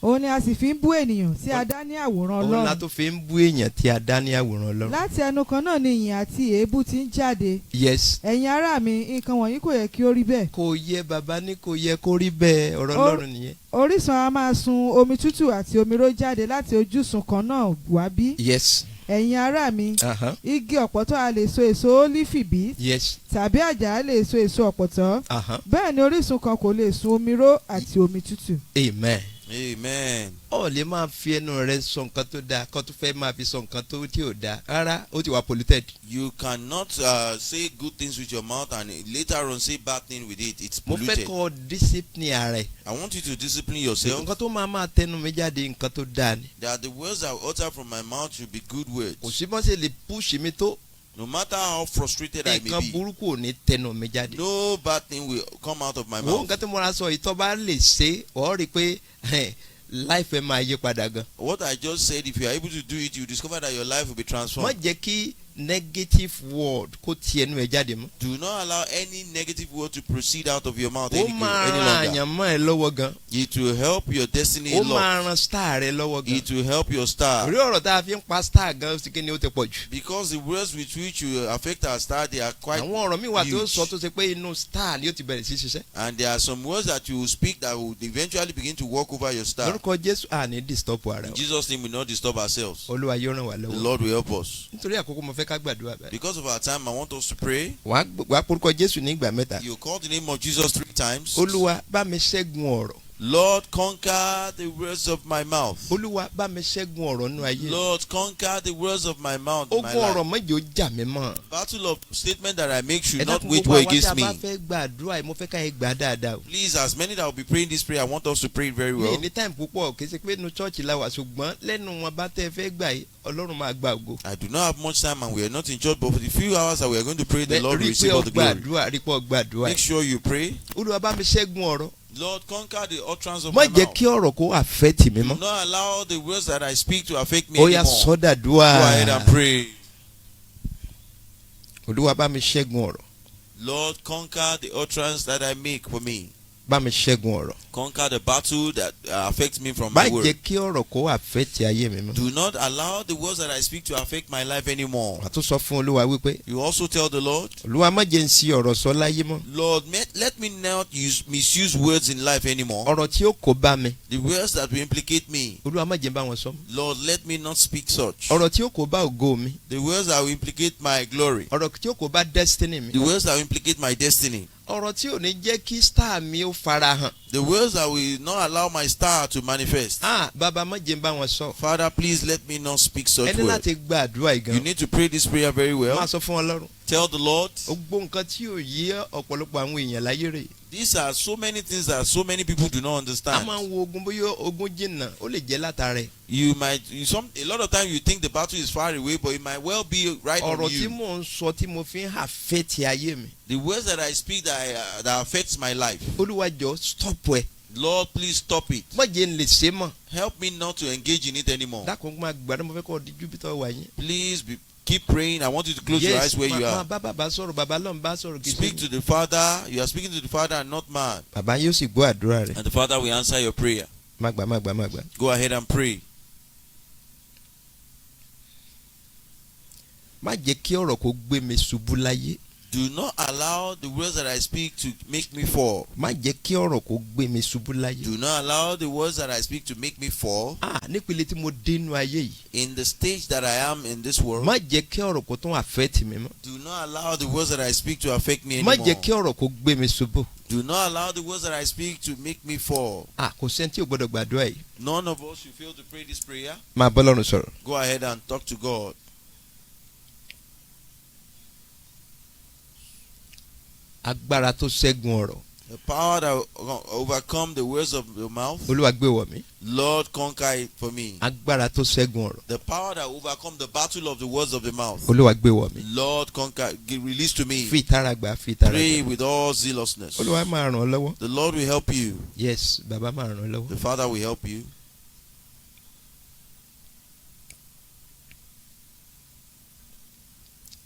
Ó ní a sì fi ń bú ènìyàn tí a dá ní àwòrán Ọlọ́run.
Òun la tó fi ń bú èèyàn tí a dá ní àwòrán Ọlọ́run.
Láti ẹnu kan náà ni ìyìn àti èébú ti ń jáde.
Yes.
Ẹ̀yin ará mi, nǹkan wọ̀nyí kò yẹ kí ó rí bẹ́ẹ̀.
Kò yẹ bàbá ní kò yẹ kó rí bẹ́ẹ̀ ọ̀rọ̀ Ọlọ́run nìyẹn.
Orísun a máa sun omi tútù àti omi ró jáde láti ojúsun kan náà wá bí.
Yes.
Ẹ̀yin ará mi, igi ọ̀pọ̀tọ́ a lè so èso ólífì bí.
Yes.
Tàbí àjàrà lè so èso ọ̀pọ̀tọ́. Bẹ́ẹ̀ ni orísun kan kò lè sun omi ró àti omi tútù.
Amen.
Amen.
Ó lè máa fi ẹnu rẹ sọ nǹkan tó dáa kó tó fẹ́ máa fi sọ nǹkan tó tí ò dáa rárá ó ti wà polluted.
You cannot say good things with your mouth and later on say bad things with it. It's polluted.
Mo fẹ́ kó discipline ara ẹ.
I want you to discipline yourself.
Nǹkan tó máa tẹnu mi jáde nǹkan tó dáa ni.
That the words that utter from my mouth should be good words.
Kò sí bọ́n ṣe lè push mi tó
No matter how frustrated I may
nǹkan
be,
burúkú ò ní tẹnu mi jáde.
no bad thing will come out of my
wo
mouth.
nǹkan tí mo ra sọ ìtọ́ bá lè ṣe ọ́ rí i pé life ẹ máa yí padà gan.
What I just said, if you are able to do it, you discover that your life will be
má
transformed.
jẹ́ kí negative word kó ti ẹnu ẹ jáde mọ́.
Do not allow any negative word to proceed out of your mouth
ó
any
máa ran
longer.
àyànmọ́ ẹ lọ́wọ́ gan.
It will help your destiny
ó
a lot.
máa ran star rẹ lọ́wọ́ gan.
It will help your star.
orí ọ̀rọ̀ tá a fi ń pa star gan sí kí ni ó ti pọ̀ jù.
Because the words with which you affect our star, they are quite
àwọn ọ̀rọ̀ mi wà tó
huge.
sọ tó ṣe pé inú star ni ó ti bẹ̀rẹ̀ sí ṣiṣẹ́.
And there are some words that you will speak that will eventually begin to walk over your star.
lórúkọ Jésù àní disturb ara
In
o.
Jesus' name, we will not disturb ourselves.
Olúwa yóò ràn wá
The
lọ́wọ́.
Lord will help us.
nítorí àkókò mo fẹ́ ká gbàdúrà báyìí.
Because of our time, I want us to pray.
wàá porúkọ Jésù ní ìgbà mẹ́ta.
You call the name of Jesus 3 times.
Olúwa bá mi ṣẹ́gun ọ̀rọ̀.
Lord, conquer the words of my mouth.
Olúwa bá mi ṣẹ́gun ọ̀rọ̀ nínú ayé.
Lord, conquer the words of my mouth in my
ogun ọ̀rọ̀
life.
mọ́jọ́ jà mí mọ́.
Battle of statement that I make should
ẹ
not
dákun
wage
gbogbo
war
àwa tí a
against
bá
me.
fẹ́ gbàdúrà yìí mo fẹ́ ká yẹ gbà dáadáa o.
Please, as many that will be praying this prayer, I want us to pray it very
mi
well.
ní time púpọ̀ kì í ṣe pé inú chọ́ọ̀chì la wà ṣùgbọ́n lẹ́nu wọn bá tẹ́ fẹ́ gbà yìí Ọlọ́run máa gba ògo.
I do not have much time and we are not in church, but for the few hours that we are going to pray, the Lord will
rí pé
receive all the glory.
ọgbàdúrà rí pé ọgbàdúrà
Make sure you pray.
Olúwa bá mi ṣẹ́gun ọ̀rọ̀.
Lord, conquer the utterance of
má
my
jẹ́
mouth.
kí ọ̀rọ̀ kó affect mi
Do
mọ́.
not allow the words that I speak to affect me
ó yá
anymore.
sọ́dàdúà.
Go ahead and pray.
Olúwa bá mi ṣẹ́gun ọ̀rọ̀.
Lord, conquer the utterance that I make for me.
bá mi ṣẹ́gun ọ̀rọ̀.
Conquer the battle that affects me from
má
my
jẹ́
word.
kí ọ̀rọ̀ kó affect ayé mi mọ́.
Do not allow the words that I speak to affect my life anymore.
wàá tún sọ fún Olúwa wípé
You also tell the Lord,
Olúwa má jẹ́ n sí ọ̀rọ̀ sọ láyé mọ́.
Lord, let me not misuse words in life anymore.
ọ̀rọ̀ tí ó kó bá mi.
The words that will implicate me,
Olúwa má jẹ́ n bá wọn sọ mọ́.
Lord, let me not speak such.
ọ̀rọ̀ tí ó kó bá ògo mi.
The words that will implicate my glory.
ọ̀rọ̀ tí ó kó bá destiny mi.
The words that will implicate my destiny.
ọ̀rọ̀ tí ò ní jẹ́ kí star mi ó farahàn.
The words that will not allow my star to manifest.
Bàbá má jẹ́ n bá wọn sọ.
Father, please let me not speak such
ẹni
words.
láti gba àdúrà
You
ìgan.
need to pray this prayer very well.
máa sọ fún Ọlọ́run.
Tell the Lord,
gbogbo nǹkan tí ò yé ọ̀pọ̀lọpọ̀ àwọn èèyàn láyé rè.
these are so many things that so many people do not
a
understand.
máa ń wo ogun bóyá ogun jìnnà ó lè jẹ́ látara ẹ̀.
A lot of times you think the battle is far away, but it might well be right on
ọ̀rọ̀ tí
you.
mò ń sọ tí mo fi ń àfẹ́tì ayé mi.
The words that I speak that affects my life.
Olúwa jọ̀ọ́ stop ẹ̀.
Lord, please stop it.
má jẹ́ n lè ṣe mọ́.
Help me not to engage in it anymore.
dákun máa gbàdúrà mo fẹ́ kọ́ díjú bí tọ́ wà yín.
Please keep praying. I want you to close your eyes where you
máa
are.
bá bàbá sọ̀rọ̀ bàbá lọ́n bá sọ̀rọ̀ kì í
Speak to the Father. You are speaking to the Father and not man.
bàbá yóò sì gbọ́ àdúrà rẹ̀.
And the Father will answer your prayer.
má gbà.
Go ahead and pray.
má jẹ́ kí ọ̀rọ̀ kó gbé mi ṣubú láyé.
Do not allow the words that I speak to make me fall.
má jẹ́ kí ọ̀rọ̀ kó gbé mi ṣubú láyé.
Do not allow the words that I speak to make me fall.
nípele tí mo dénú ayé yìí.
In the stage that I am in this world.
má jẹ́ kí ọ̀rọ̀ kó tún affect mi mọ́.
Do not allow the words that I speak to affect me
má
anymore.
jẹ́ kí ọ̀rọ̀ kó gbé mi ṣubú.
Do not allow the words that I speak to make me fall.
kò sẹ́ni tí ò gbọ́dọ̀ gbàdúrà yìí.
None of us should fail to pray this prayer.
máa bọ́ lọ́run sọ̀rọ̀.
Go ahead and talk to God.
agbára tó ṣẹ́gun ọ̀rọ̀.
The power that overcome the words of your mouth.
Olúwa gbé wọ̀ mí.
Lord, conquer it for me.
agbára tó ṣẹ́gun ọ̀rọ̀.
The power that overcome the battle of the words of the mouth.
Olúwa gbé wọ̀ mí.
Lord, conquer, release to me.
fi ìtara gbà.
Pray with all zealousness.
Olúwa máa ràn ọ́ lọ́wọ́.
The Lord will help you.
yes bàbá máa ràn ọ́ lọ́wọ́.
The Father will help you.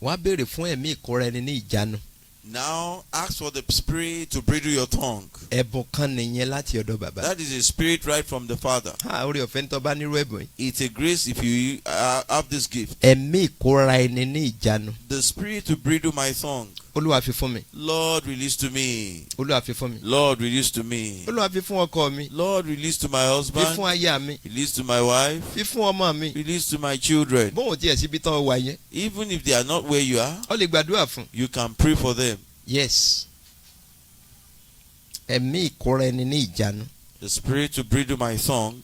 wọ́n á béèrè fún ẹ̀mí ìkóra ẹni ní ìjánu.
Now ask for the spirit to bridle your tongue.
ẹ̀bùn kan nìyẹn láti ọ̀dọ̀ bàbá.
That is a spirit right from the Father.
orí ọ̀fẹ́ ń tọ́ bá nírú ẹ̀bùn yìí.
It's a grace if you have this gift.
ẹ̀mí ìkóra ẹni ní ìjánu.
The spirit to bridle my tongue.
Olúwa fi fún mi.
Lord, release to me.
Olúwa fi fún mi.
Lord, release to me.
Olúwa fi fún ọkọ mi.
Lord, release to my
fi
husband.
fún aya mi.
Release to my wife.
fi fún ọmọ mi.
Release to my children.
bóun tiẹ̀ síbi tán wà yẹn.
Even if they are not where you are,
ó lè gbàdúrà fún.
you can pray for them.
yes. ẹ̀mí ìkóra ẹni ní ìjánu.
The spirit to bridle my tongue.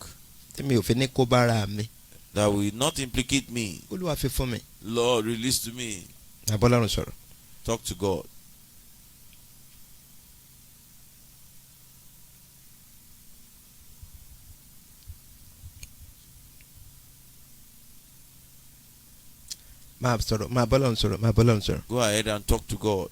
tí mi ò fi ní kó bára mi.
That will not implicate me.
Olúwa fi fún mi.
Lord, release to me.
Abọ́lọ́run sọ̀rọ̀.
Talk to God. Go ahead and talk to God.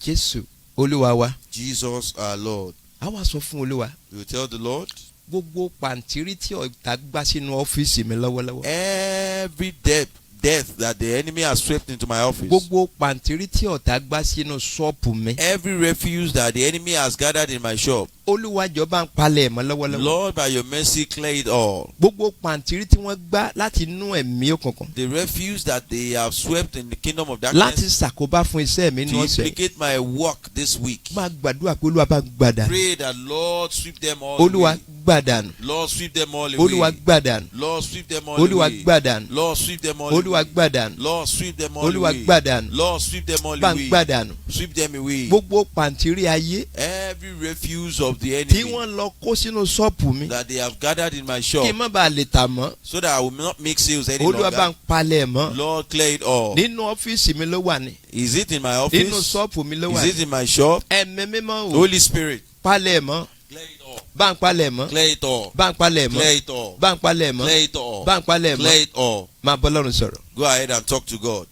Jésù Olúwa wa.
Jesus our Lord.
Àwa sọ fún Olúwa.
You tell the Lord.
Gbogbo pàǹtírí tí ọ̀tá gbá sínú ọ́fíìsì mi lọ́wọ́lọ́wọ́.
Every death that the enemy has swept into my office.
Gbogbo pàǹtírí tí ọ̀tá gbá sínú ṣọ́ọ̀pù mi.
Every refuse that the enemy has gathered in my shop.
Olúwa jọ̀ọ́ ń palẹ̀ mọ́ lọ́wọ́lọ́wọ́.
Lord, by your mercy, clear it all.
Gbogbo pàǹtírí tí wọ́n gbá láti inú ẹ̀mí òkùnkùn.
The refuse that they have swept in the kingdom of darkness.
Láti ṣàkóbá fún iṣẹ́ mi ní ọ̀sẹ̀.
To implicate my work this week.
Máa gbàdúrà pé Olúwa bá gbàdánù.
Pray that Lord sweep them all
Olúwa
away.
gbàdánù.
Lord sweep them all away.
Olúwa gbàdánù.
Lord sweep them all
Olúwa
away.
gbàdánù.
Lord sweep them all away.
Olúwa gbàdánù.
Lord sweep them all
Olúwa
away.
gbàdánù.
Lord sweep them all
Bá ń
away.
gbàdánù.
Sweep them away.
Gbogbo pàǹtírí ayé.
Every refuse of the
Tí
enemy
wọ́n lọ kó sínú ṣọ́ọ̀pù mi.
that they have gathered in my shop.
Kí n má bàa lè tà mọ́.
So that I will not make sales any
Olúwa bá ń
longer.
palẹ̀ mọ́.
Lord, clear it all.
Nínú ọ́fíìsì mi ló wà ní.
Is it in my office?
Nínú ṣọ́ọ̀pù mi ló wà
Is
ní.
it in my shop?
Ẹ̀mí mímọ́ o.
Holy Spirit,
Palẹ̀ mọ́.
clear it all.
Bá ń palẹ̀ mọ́.
Clear it all.
Bá ń palẹ̀ mọ́.
Clear it all.
Bá ń palẹ̀ mọ́.
Clear it all.
Bá ń palẹ̀
Clear
mọ́.
it all.
Máa bọ́ lọ́run sọ̀rọ̀.
Go ahead and talk to God.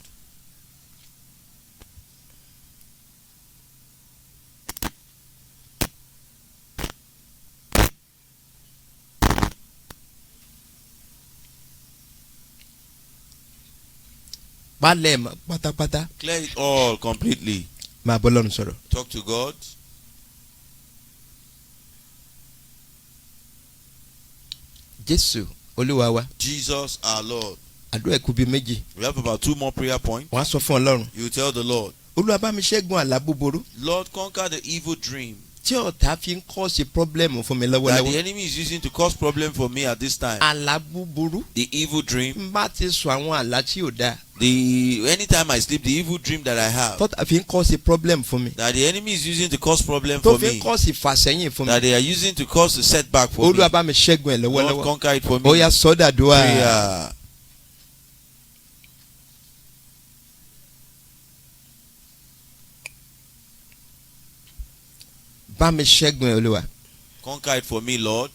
Palẹ̀ mọ́ pátápátá.
Clear it all completely.
Máa bọ́ lọ́run sọ̀rọ̀.
Talk to God.
Jésù Olúwa wa.
Jesus our Lord.
Àdúrà ẹ̀kú bíi méjì.
We have about 2 more prayer points.
Wọ́n á sọ fún Ọlọ́run.
You tell the Lord.
Olúwa bá mi ṣẹ́gun àlá búburú.
Lord, conquer the evil dream
Tí ọ̀tá fi ń kọ́ọ̀sì pọ́blẹ́mù fún mi
that the
lọ́wọ́lọ́wọ́.
enemy is using to cause problem for me at this time.
Àlá búburú.
The evil dream.
N bá ti sọ àwọn àlá tí ò dáa.
Anytime I sleep, the evil dream that I have.
Tọ́tà fi ń kọ́ọ̀sì pọ́blẹ́mù fún mi.
That the enemy is using to cause problem
Tó
for
fi ń
me.
kọ́ọ̀sì fàsẹ́yìn fún mi.
That they are using to cause a setback for me.
Olúwa bá mi ṣẹ́gun ẹ̀
Lord,
lọ́wọ́lọ́wọ́.
conquer it for me.
Ó yá sọ́dà dùá.
Prayer.
Bá mi ṣẹ́gun ẹ̀ Olúwa.
Conquer it for me, Lord.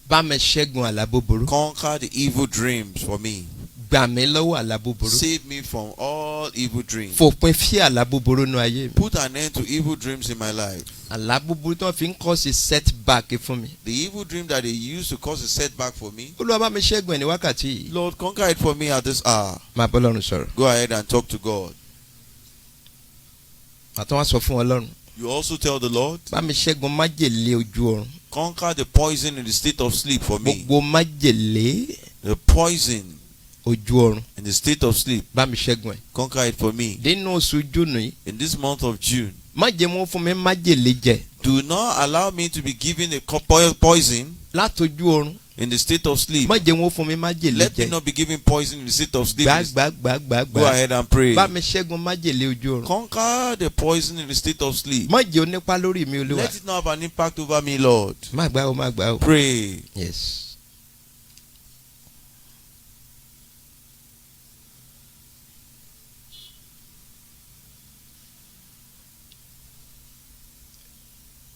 Bá mi ṣẹ́gun àlá búburú.
Conquer the evil dreams for me.
Gbà mí lọ́wọ́ àlá búburú.
Save me from all evil dreams.
Fòpin fí àlá búburú nú ayé mi.
Put an end to evil dreams in my life.
Àlá búburú tí wọ́n fi ń kọ́ọ̀sì setback fún mi.
The evil dream that they use to cause a setback for me.
Olúwa bá mi ṣẹ́gun ẹ̀ ní wákàtí yìí.
Lord, conquer it for me at this hour.
Máa bọ́ Ọlọ́run sọ̀rọ̀.
Go ahead and talk to God.
Àtọ́ wá sọ fún Ọlọ́run.
You also tell the Lord.
Bá mi ṣẹ́gun májèlé ojú oorun.
Conquer the poison in the state of sleep for me.
Gbogbo májèlé
The poison
ojú oorun.
in the state of sleep.
Bá mi ṣẹ́gun ẹ̀.
Conquer it for me.
Nínú oṣù Júùnù yìí.
In this month of June.
Má jẹ́ wọ́n fún mi májèlé jẹ.
Do not allow me to be given a poison
Látojú oorun.
in the state of sleep.
Má jẹ́ wọ́n fún mi májèlé
Let me
jẹ.
not be given poison in the state of sleep.
Gbàgbàgbàgbàgbà.
Go ahead and pray.
Bá mi ṣẹ́gun májèlé ojú oorun.
Conquer the poison in the state of sleep.
Má jẹ́ onípa lórí mi Olúwa.
Let it not have an impact over me, Lord.
Má gbà ó má gbà ó.
Pray.
Yes.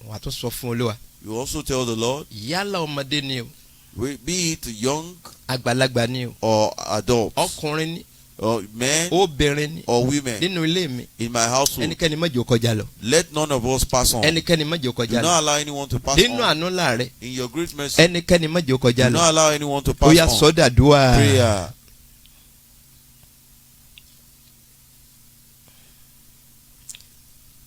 Wà á tún sọ fún Olúwa.
You also tell the Lord,
Yálà ọmọdé ni o.
be it young
Àgbàlagbà ni o.
or adults,
Ọkùnrin ni.
or men
Obìnrin ni.
or women
Nínú ilé mi.
in my household,
Ẹnikẹ́ni má jẹ́ ó kọjá lọ.
let none of us pass on.
Ẹnikẹ́ni má jẹ́ ó
Do
kọjá
not
lọ.
allow anyone to pass
Nínú
on.
àánú láàrẹ.
In your great mercy,
Ẹnikẹ́ni má jẹ́ ó kọjá
do
lọ.
not allow anyone to
Ó
pass
yá
on.
sọ́dà dùá.
Prayer.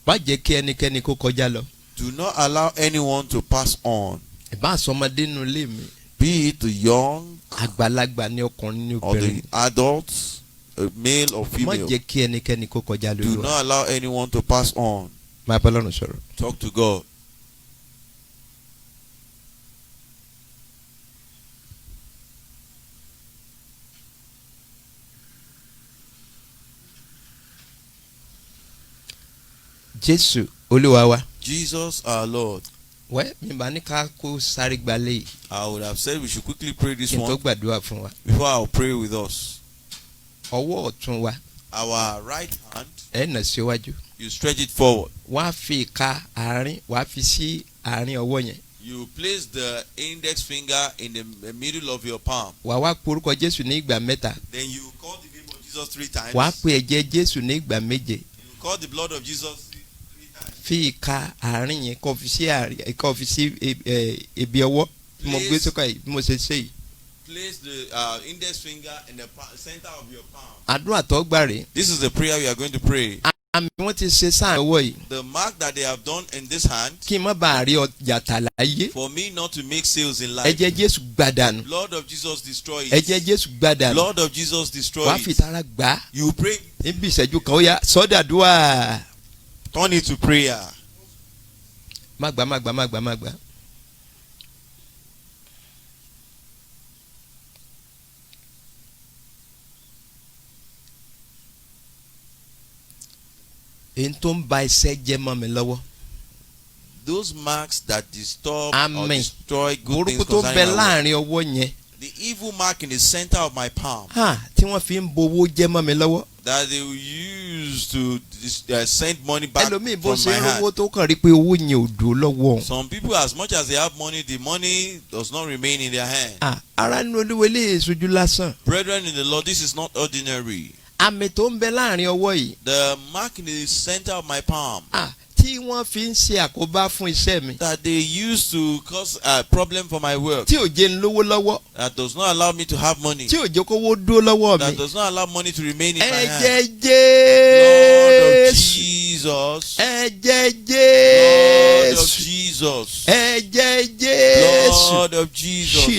Má jẹ́ kí ẹnikẹ́ni kó kọjá lọ.
Do not allow anyone to pass on.
Ìbá àsọmọdé nínú ilé mi.
Be it the young
Àgbàlagbà ni ọkùnrin ni
or
obìnrin.
the adults, male or
Má
female.
jẹ́ kí ẹnikẹ́ni kó kọjá
Do
lórí wa.
not allow anyone to pass on.
Máa bá Ọlọ́run sọ̀rọ̀.
Talk to God.
Jésù Olúwa wa.
Jesus our Lord.
Well,
I would have said we should quickly pray this one
before
I'll pray with us.
Our
right hand, you stretch it forward. You place the index finger in the middle of your palm. Then you call the name of Jesus 3 times. You call the blood of Jesus 3 times. Place the index finger in the center of your palm. This is the prayer we are going to pray. The mark that they have done in this hand, for me not to make sales in life, Lord of Jesus destroy it. Lord of Jesus destroy it. You pray. Turn it to prayer. Those marks that disturb or destroy good things concerning my life. The evil mark in the center of my palm that they will use to send money back from my hand. Some people, as much as they have money, the money does not remain in their hand. Brethren in the Lord, this is not ordinary. The mark in the center of my palm that they use to cause a problem for my work, that does not allow me to have money, that does not allow money to remain in my hand. Lord of Jesus, Lord of Jesus,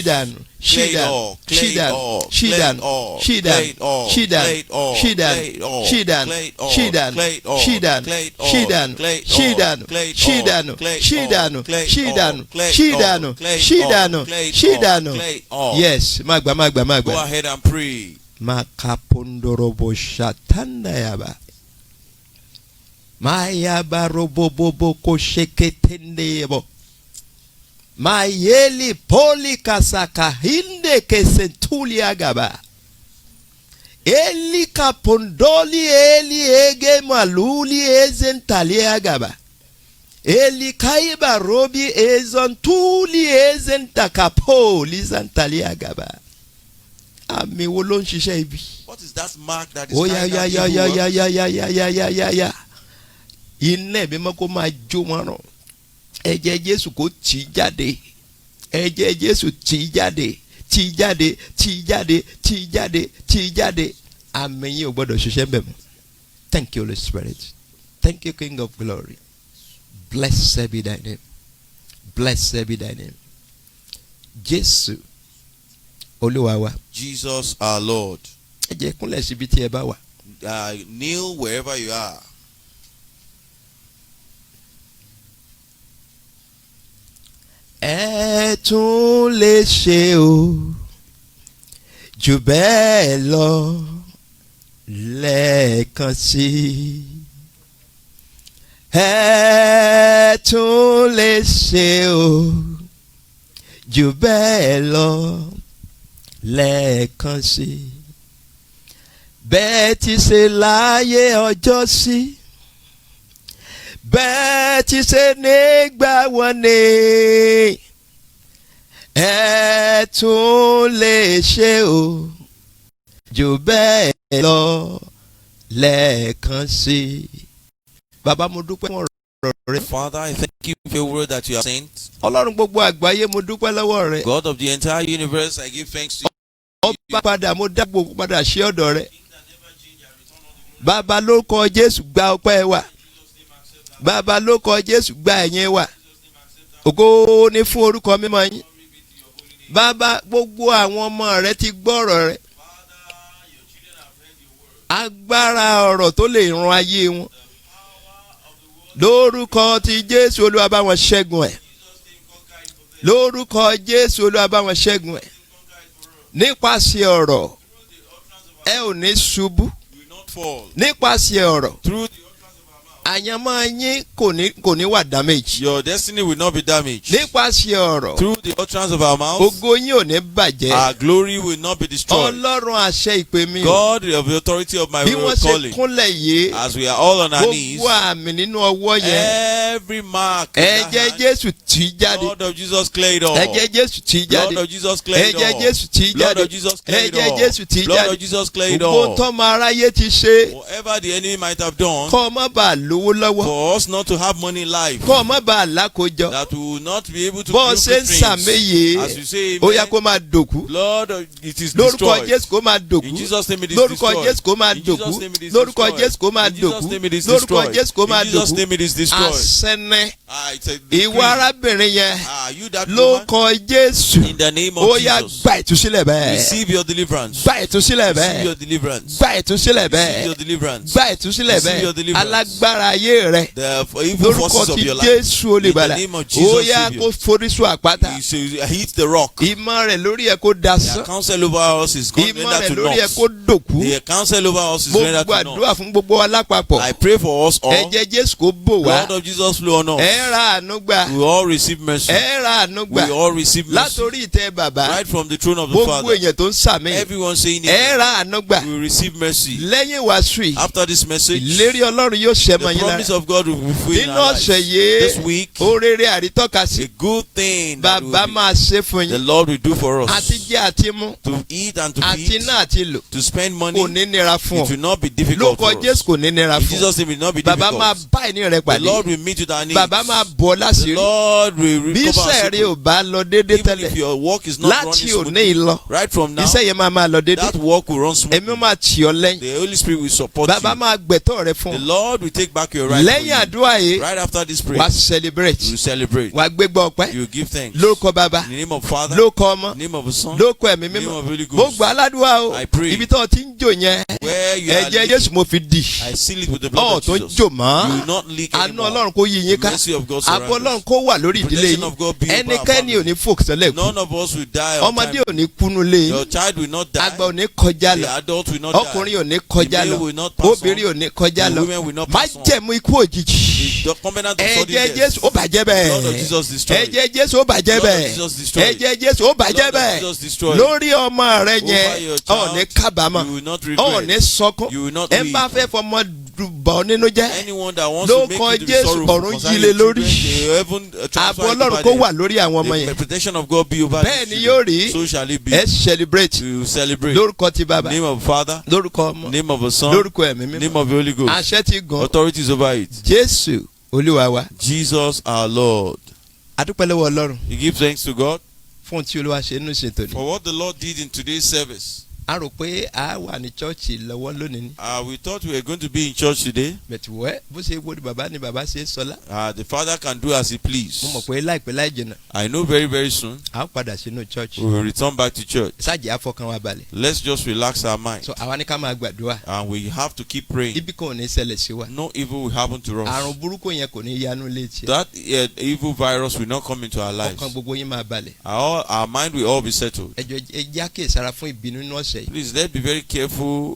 Yes, magba.
Go ahead and pray.
Makapondorobo shatanda yaba. Maya barobobo kosheketende yabo. Mayeli poli kasaka hinde kesentuli agaba. Eli kapondoli eli ege maluli ezentali agaba. Eli kaiba robi ezontuli ezentakapoli zantali agaba. Ami wolon shisha ibi.
What is that mark that is
ya. Inne be mako ma jo maro. Ẹ̀jẹ̀ Jésù kò tì jáde. Ẹ̀jẹ̀ Jésù tì jáde. Tì jáde. Àmín yín ò gbọ́dọ̀ ṣiṣẹ́ mbẹ̀ mọ́. Thank you, Holy Spirit. Thank you, King of Glory. Blessed be thy name. Blessed be thy name. Jésù Olúwa wa.
Jesus our Lord.
Ẹ jẹ́ kúnlẹ̀ síbi tí ẹ bá wà.
Kneel wherever you are.
Ẹ tún lè ṣe o jù bẹ́ẹ̀ lọ lẹ́ẹ̀kan sí. Ẹ tún lè ṣe o jù bẹ́ẹ̀ lọ lẹ́ẹ̀kan sí. Bẹ́ẹ̀ ti ṣe láyé ọjọ́ sí. Bẹ́ẹ̀ ti ṣe nígbà wọn ni. Ẹ tún lè ṣe o jù bẹ́ẹ̀ lọ lẹ́ẹ̀kan sí. Bàbá mo dúpẹ́ fún ọ̀rọ̀ rẹ.
Father, I thank you for your word that you have sent.
Ọlọ́run gbogbo àgbáyé mo dúpẹ́ lọ́wọ́ rẹ.
God of the entire universe, I give thanks to you.
Ọba padà mo dá gbogbo padà ṣe ọ̀dọ̀ rẹ. Bàbá ló kọ Jésù gba ọpẹ́ wa. Bàbá ló kọ Jésù gba ẹ̀yìn wa. Ògo ni fún orúkọ mímọ́ yín. Bàbá gbogbo àwọn ọmọ rẹ ti gbọ́ ọ̀rọ̀ rẹ. Agbára ọ̀rọ̀ tó lè ran ayé wọn. Lórúkọ ti Jésù Olúwa bá wọn ṣẹ́gun ẹ̀. Lórúkọ Jésù Olúwa bá wọn ṣẹ́gun ẹ̀. Nípasẹ̀ ọ̀rọ̀ ẹ ò ní ṣubú. Nípasẹ̀ ọ̀rọ̀ àyànmọ́ yín kò ní wà damage.
Your destiny will not be damaged.
nípasẹ̀ ọ̀rọ̀.
Through the utterance of our mouth.
ògo yín ò ní bàjẹ́.
Our glory will not be destroyed.
Ọlọ́run àṣẹ ìpè mi.
God of the authority of my
bí wọ́n
calling.
ṣe kúnlẹ̀ yìí.
As we are all on our knees.
gbogbo àmì nínú ọwọ́ yẹn.
Every mark.
ẹ̀jẹ̀ Jésù tì jáde.
Lord of Jesus clear it all.
ẹ̀jẹ̀ Jésù tì jáde.
Lord of Jesus clear it all.
ẹ̀jẹ̀ Jésù tì jáde.
Lord of Jesus clear it all.
ẹ̀jẹ̀ Jésù tì jáde.
Lord of Jesus clear it all.
gbogbo tọ́mọ aráyé ti ṣe.
Whatever the enemy might have done.
kọ́ ọ má bàa lówó lọ́wọ́.
For us not to have money in life.
kọ́ ọ má bàa lákòjọ.
That we will not be able to
bọ́ ọ
build
ṣe ń
good things.
sàméyè.
As you say,
ó yá kó máa dòkú.
Lord, it is
lórúkọ
destroyed.
Jésù kó máa dòkú.
In Jesus' name it is
lórúkọ
destroyed.
Jésù kó máa
In
dòkú.
Jesus' name it is
lórúkọ
destroyed.
Jésù kó máa
In Jesus'
dòkú.
name it is
lórúkọ
destroyed.
Jésù kó máa
In Jesus'
dòkú.
name it is destroyed.
àṣẹnẹ.
It's a decree.
ìwọ arábìnrin yẹn.
You that
lórúkọ
woman.
Jésù.
In the name of
ó yá
Jesus.
gba ìtúsílẹ̀ bẹ́ẹ̀.
Receive your deliverance.
gba ìtúsílẹ̀ bẹ́ẹ̀.
Receive your deliverance.
gba ìtúsílẹ̀ bẹ́ẹ̀.
Receive your deliverance.
gba ìtúsílẹ̀
Receive your
bẹ́ẹ̀.
deliverance.
alágbára ayé rẹ.
The evil forces
lórúkọ
of
ti
your life.
Jésù olùgbàlà.
In the name of Jesus,
ó yá
Savior.
kó forísùn àpáta.
He hit the rock.
ìmọ̀ rẹ̀ lórí ẹ̀ kó
The
dasán.
counsel over us is gone
ìmọ̀ rẹ̀
rendered to
lórí ẹ̀
naught.
kó dòkú.
The counsel over us is rendered
gbogbo
to naught.
àdúrà fún gbogbo wa lápapọ̀.
I pray for us all.
ẹ̀jẹ̀ Jésù kó bò wá.
Lord of Jesus flow on us.
ẹ ra àánú gbà.
We all receive mercy.
ẹ ra àánú
We
gbà.
all receive mercy.
látòrí ìtẹ́ bàbá.
Right from the throne of the
gbogbo
Father.
èèyàn tó ń sàmì.
Everyone saying
ẹ
it.
ra àánú gbà.
We receive mercy.
lẹ́yìn wàásù yìí.
After this message,
ìlérí Ọlọ́run yóò ṣẹ mọ́
the
yín
promise
lára.
of God will be fulfilled in
nínú
our lives.
ọ̀sẹ̀ yìí.
This week,
oréré àrítọ́ka sí.
a good thing that
bàbá máa ṣe fún
the
yín.
Lord will do for us.
àti jẹ àti mú.
To eat and to
àti
feed,
ná àti lò.
to spend money,
kò ní nira fún
it
ọ.
will not be difficult
lórúkọ
for us.
Jésù kò ní nira
In
fún ọ.
Jesus' name, it will not be
bàbá máa
difficult.
bá ẹni rẹ
The
pàdé.
Lord will meet with our needs.
bàbá máa bọ̀
The
láṣìírí.
Lord will
bí
recover our
sẹ́ẹ̀rì ò
secret.
bá lọ déédéé
Even if
tẹ́lẹ̀.
your work is not running
láti òní
smoothly,
lọ.
right from now,
iṣẹ́ yẹn máa lọ déédéé.
that work will run smoothly.
èmi máa tì ọ́ lẹ́yìn.
The Holy Spirit will support
bàbá
you.
máa gbẹ̀tọ́ rẹ fún
The
ọ.
Lord will take back your right.
lẹ́yìn àdúrà yìí.
Right after this prayer,
wàá celebrate.
you will celebrate.
wàá gbégbá ọpẹ́.
You will give thanks.
lórúkọ bàbá.
In the name of Father,
lórúkọ ọmọ.
in the name of the Son,
lórúkọ ẹ̀mí
in the name
mímọ́.
of Holy
mo
Ghost.
gbà aládùúgbà o.
I pray.
ibi tó o ti ń jò yẹn.
Where you are
ẹ̀jẹ̀
leaking,
Jésù mo fi dì.
I seal it with the blood
ọ̀
of
tó
Jesus.
jò
You
mọ́.
will not leak
àánú
anymore.
Ọlọ́run kó yí yín ká.
Mercy of God
àbọ̀
surround
Ọlọ́run
us.
kó wà lórí ìdílé
Protection
yín.
of God be over our
ẹnikẹ́ni ò
family.
ní fòk sẹ́lẹ̀ kú.
None of us will die on
ọmọdé
time.
ò ní kúnú lé yín.
Your child will not die.
àgbà ò ní kọjá
The
lọ.
adult will not
ọkùnrin ò
die.
ní kọjá
The male
lọ.
will not pass on.
obìnrin ò ní kọjá
The
lọ.
women will not
má
pass on.
jẹ̀mú ikú òjijì.
The covenant of sudden
ẹ̀jẹ̀
death.
Jésù ó bàjẹ́
Blood of
bẹ́ẹ̀.
Jesus destroyed.
ẹ̀jẹ̀ Jésù ó bàjẹ́
Blood of
bẹ́ẹ̀.
Jesus destroyed.
ẹ̀jẹ̀ Jésù ó bàjẹ́
Blood of
bẹ́ẹ̀.
Jesus destroyed.
lórí ọmọ rẹ
Over
yẹn
your
ọ̀
child,
ní kábàámọ̀
you will not
ọ̀ ní
regret.
sọkún
You will not
ẹ bá
weep.
fẹ́ fọmọ bọ̀ nínú jẹ́.
Anyone that wants to make
lórúkọ
you to be
Jésù
sorrowful
ọ̀run
concerning
yílé
your
lórí.
children, the heaven transfer
ààbò
it
Ọlọ́run
over
kó
them.
wà lórí àwọn ọmọ
The
yẹn.
protection of God be over
bẹ́ẹ̀
these
ni yóò
children.
rí.
So shall it be.
ẹ celebrate.
We will celebrate.
lórúkọ ti bàbá.
Name of Father,
lórúkọ ọmọ.
name of the Son,
lórúkọ ẹ̀mí
name
mímọ́.
of the Holy Ghost.
àṣẹ ti gùn.
Authorities over it.
Jésù Olúwa wa.
Jesus our Lord.
adúpẹ́ lọ́wọ́ Ọlọ́run
You give thanks to God
fún ohun tí Olúwa ṣe nínú ìṣètò ni.
for what the Lord did in today's service.
a rò pé a wà ní chọ́ọ̀chì lọ́wọ́ lónìí ni.
We thought we were going to be in church today.
bẹ̀tù wẹ́ bó ṣe wo ni bàbá ṣe é sọlá.
The Father can do as He please.
mo mọ̀ pé láìpẹ́ láì jìnnà
I know very, very soon
a ó padà sínú chọ́ọ̀chì.
we will return back to church.
sáàjì àfọkàn wa balẹ̀.
Let's just relax our mind.
so àwa ní ká máa gbàdúrà.
And we have to keep praying.
ibi kan ò ní ṣẹlẹ̀ sí wa.
No evil will happen to us.
àrùn burúkú yẹn kò ní yanu létí.
That evil virus will not come into our lives.
ọkàn gbogbo yín máa balẹ̀.
Our mind will all be settled.
ẹjọ ẹjẹ àkíyèsára fún ìbínú inú ọ̀sẹ̀ yìí.
Please, let's be very careful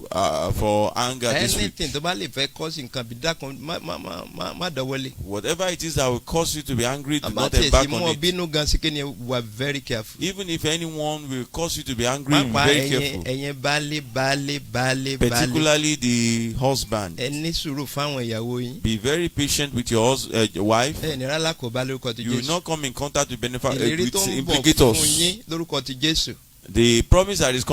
for anger this week.
anything tó bá lè fẹ́ kọ́sì nǹkan bí dákan má dọ̀wọ́lé.
Whatever it is that will cause you to be angry, do not
àbátẹ̀
embark
sí mú
on
ọ
it.
bínú gan sí kí ni wà very careful.
Even if anyone will cause you to be angry, be
pápá
very careful.
ẹ̀yin baálé.
Particularly the husband.
ẹ ní sùúrù fáwọn ìyàwó yín.
Be very patient with your wife.
ẹ ní rálá kò bá lórúkọ ti
You will
Jésù.
not come in contact with
ìlérí tó
with
ń bọ̀
implicators.
fún yín lórúkọ ti Jésù.
The promise that is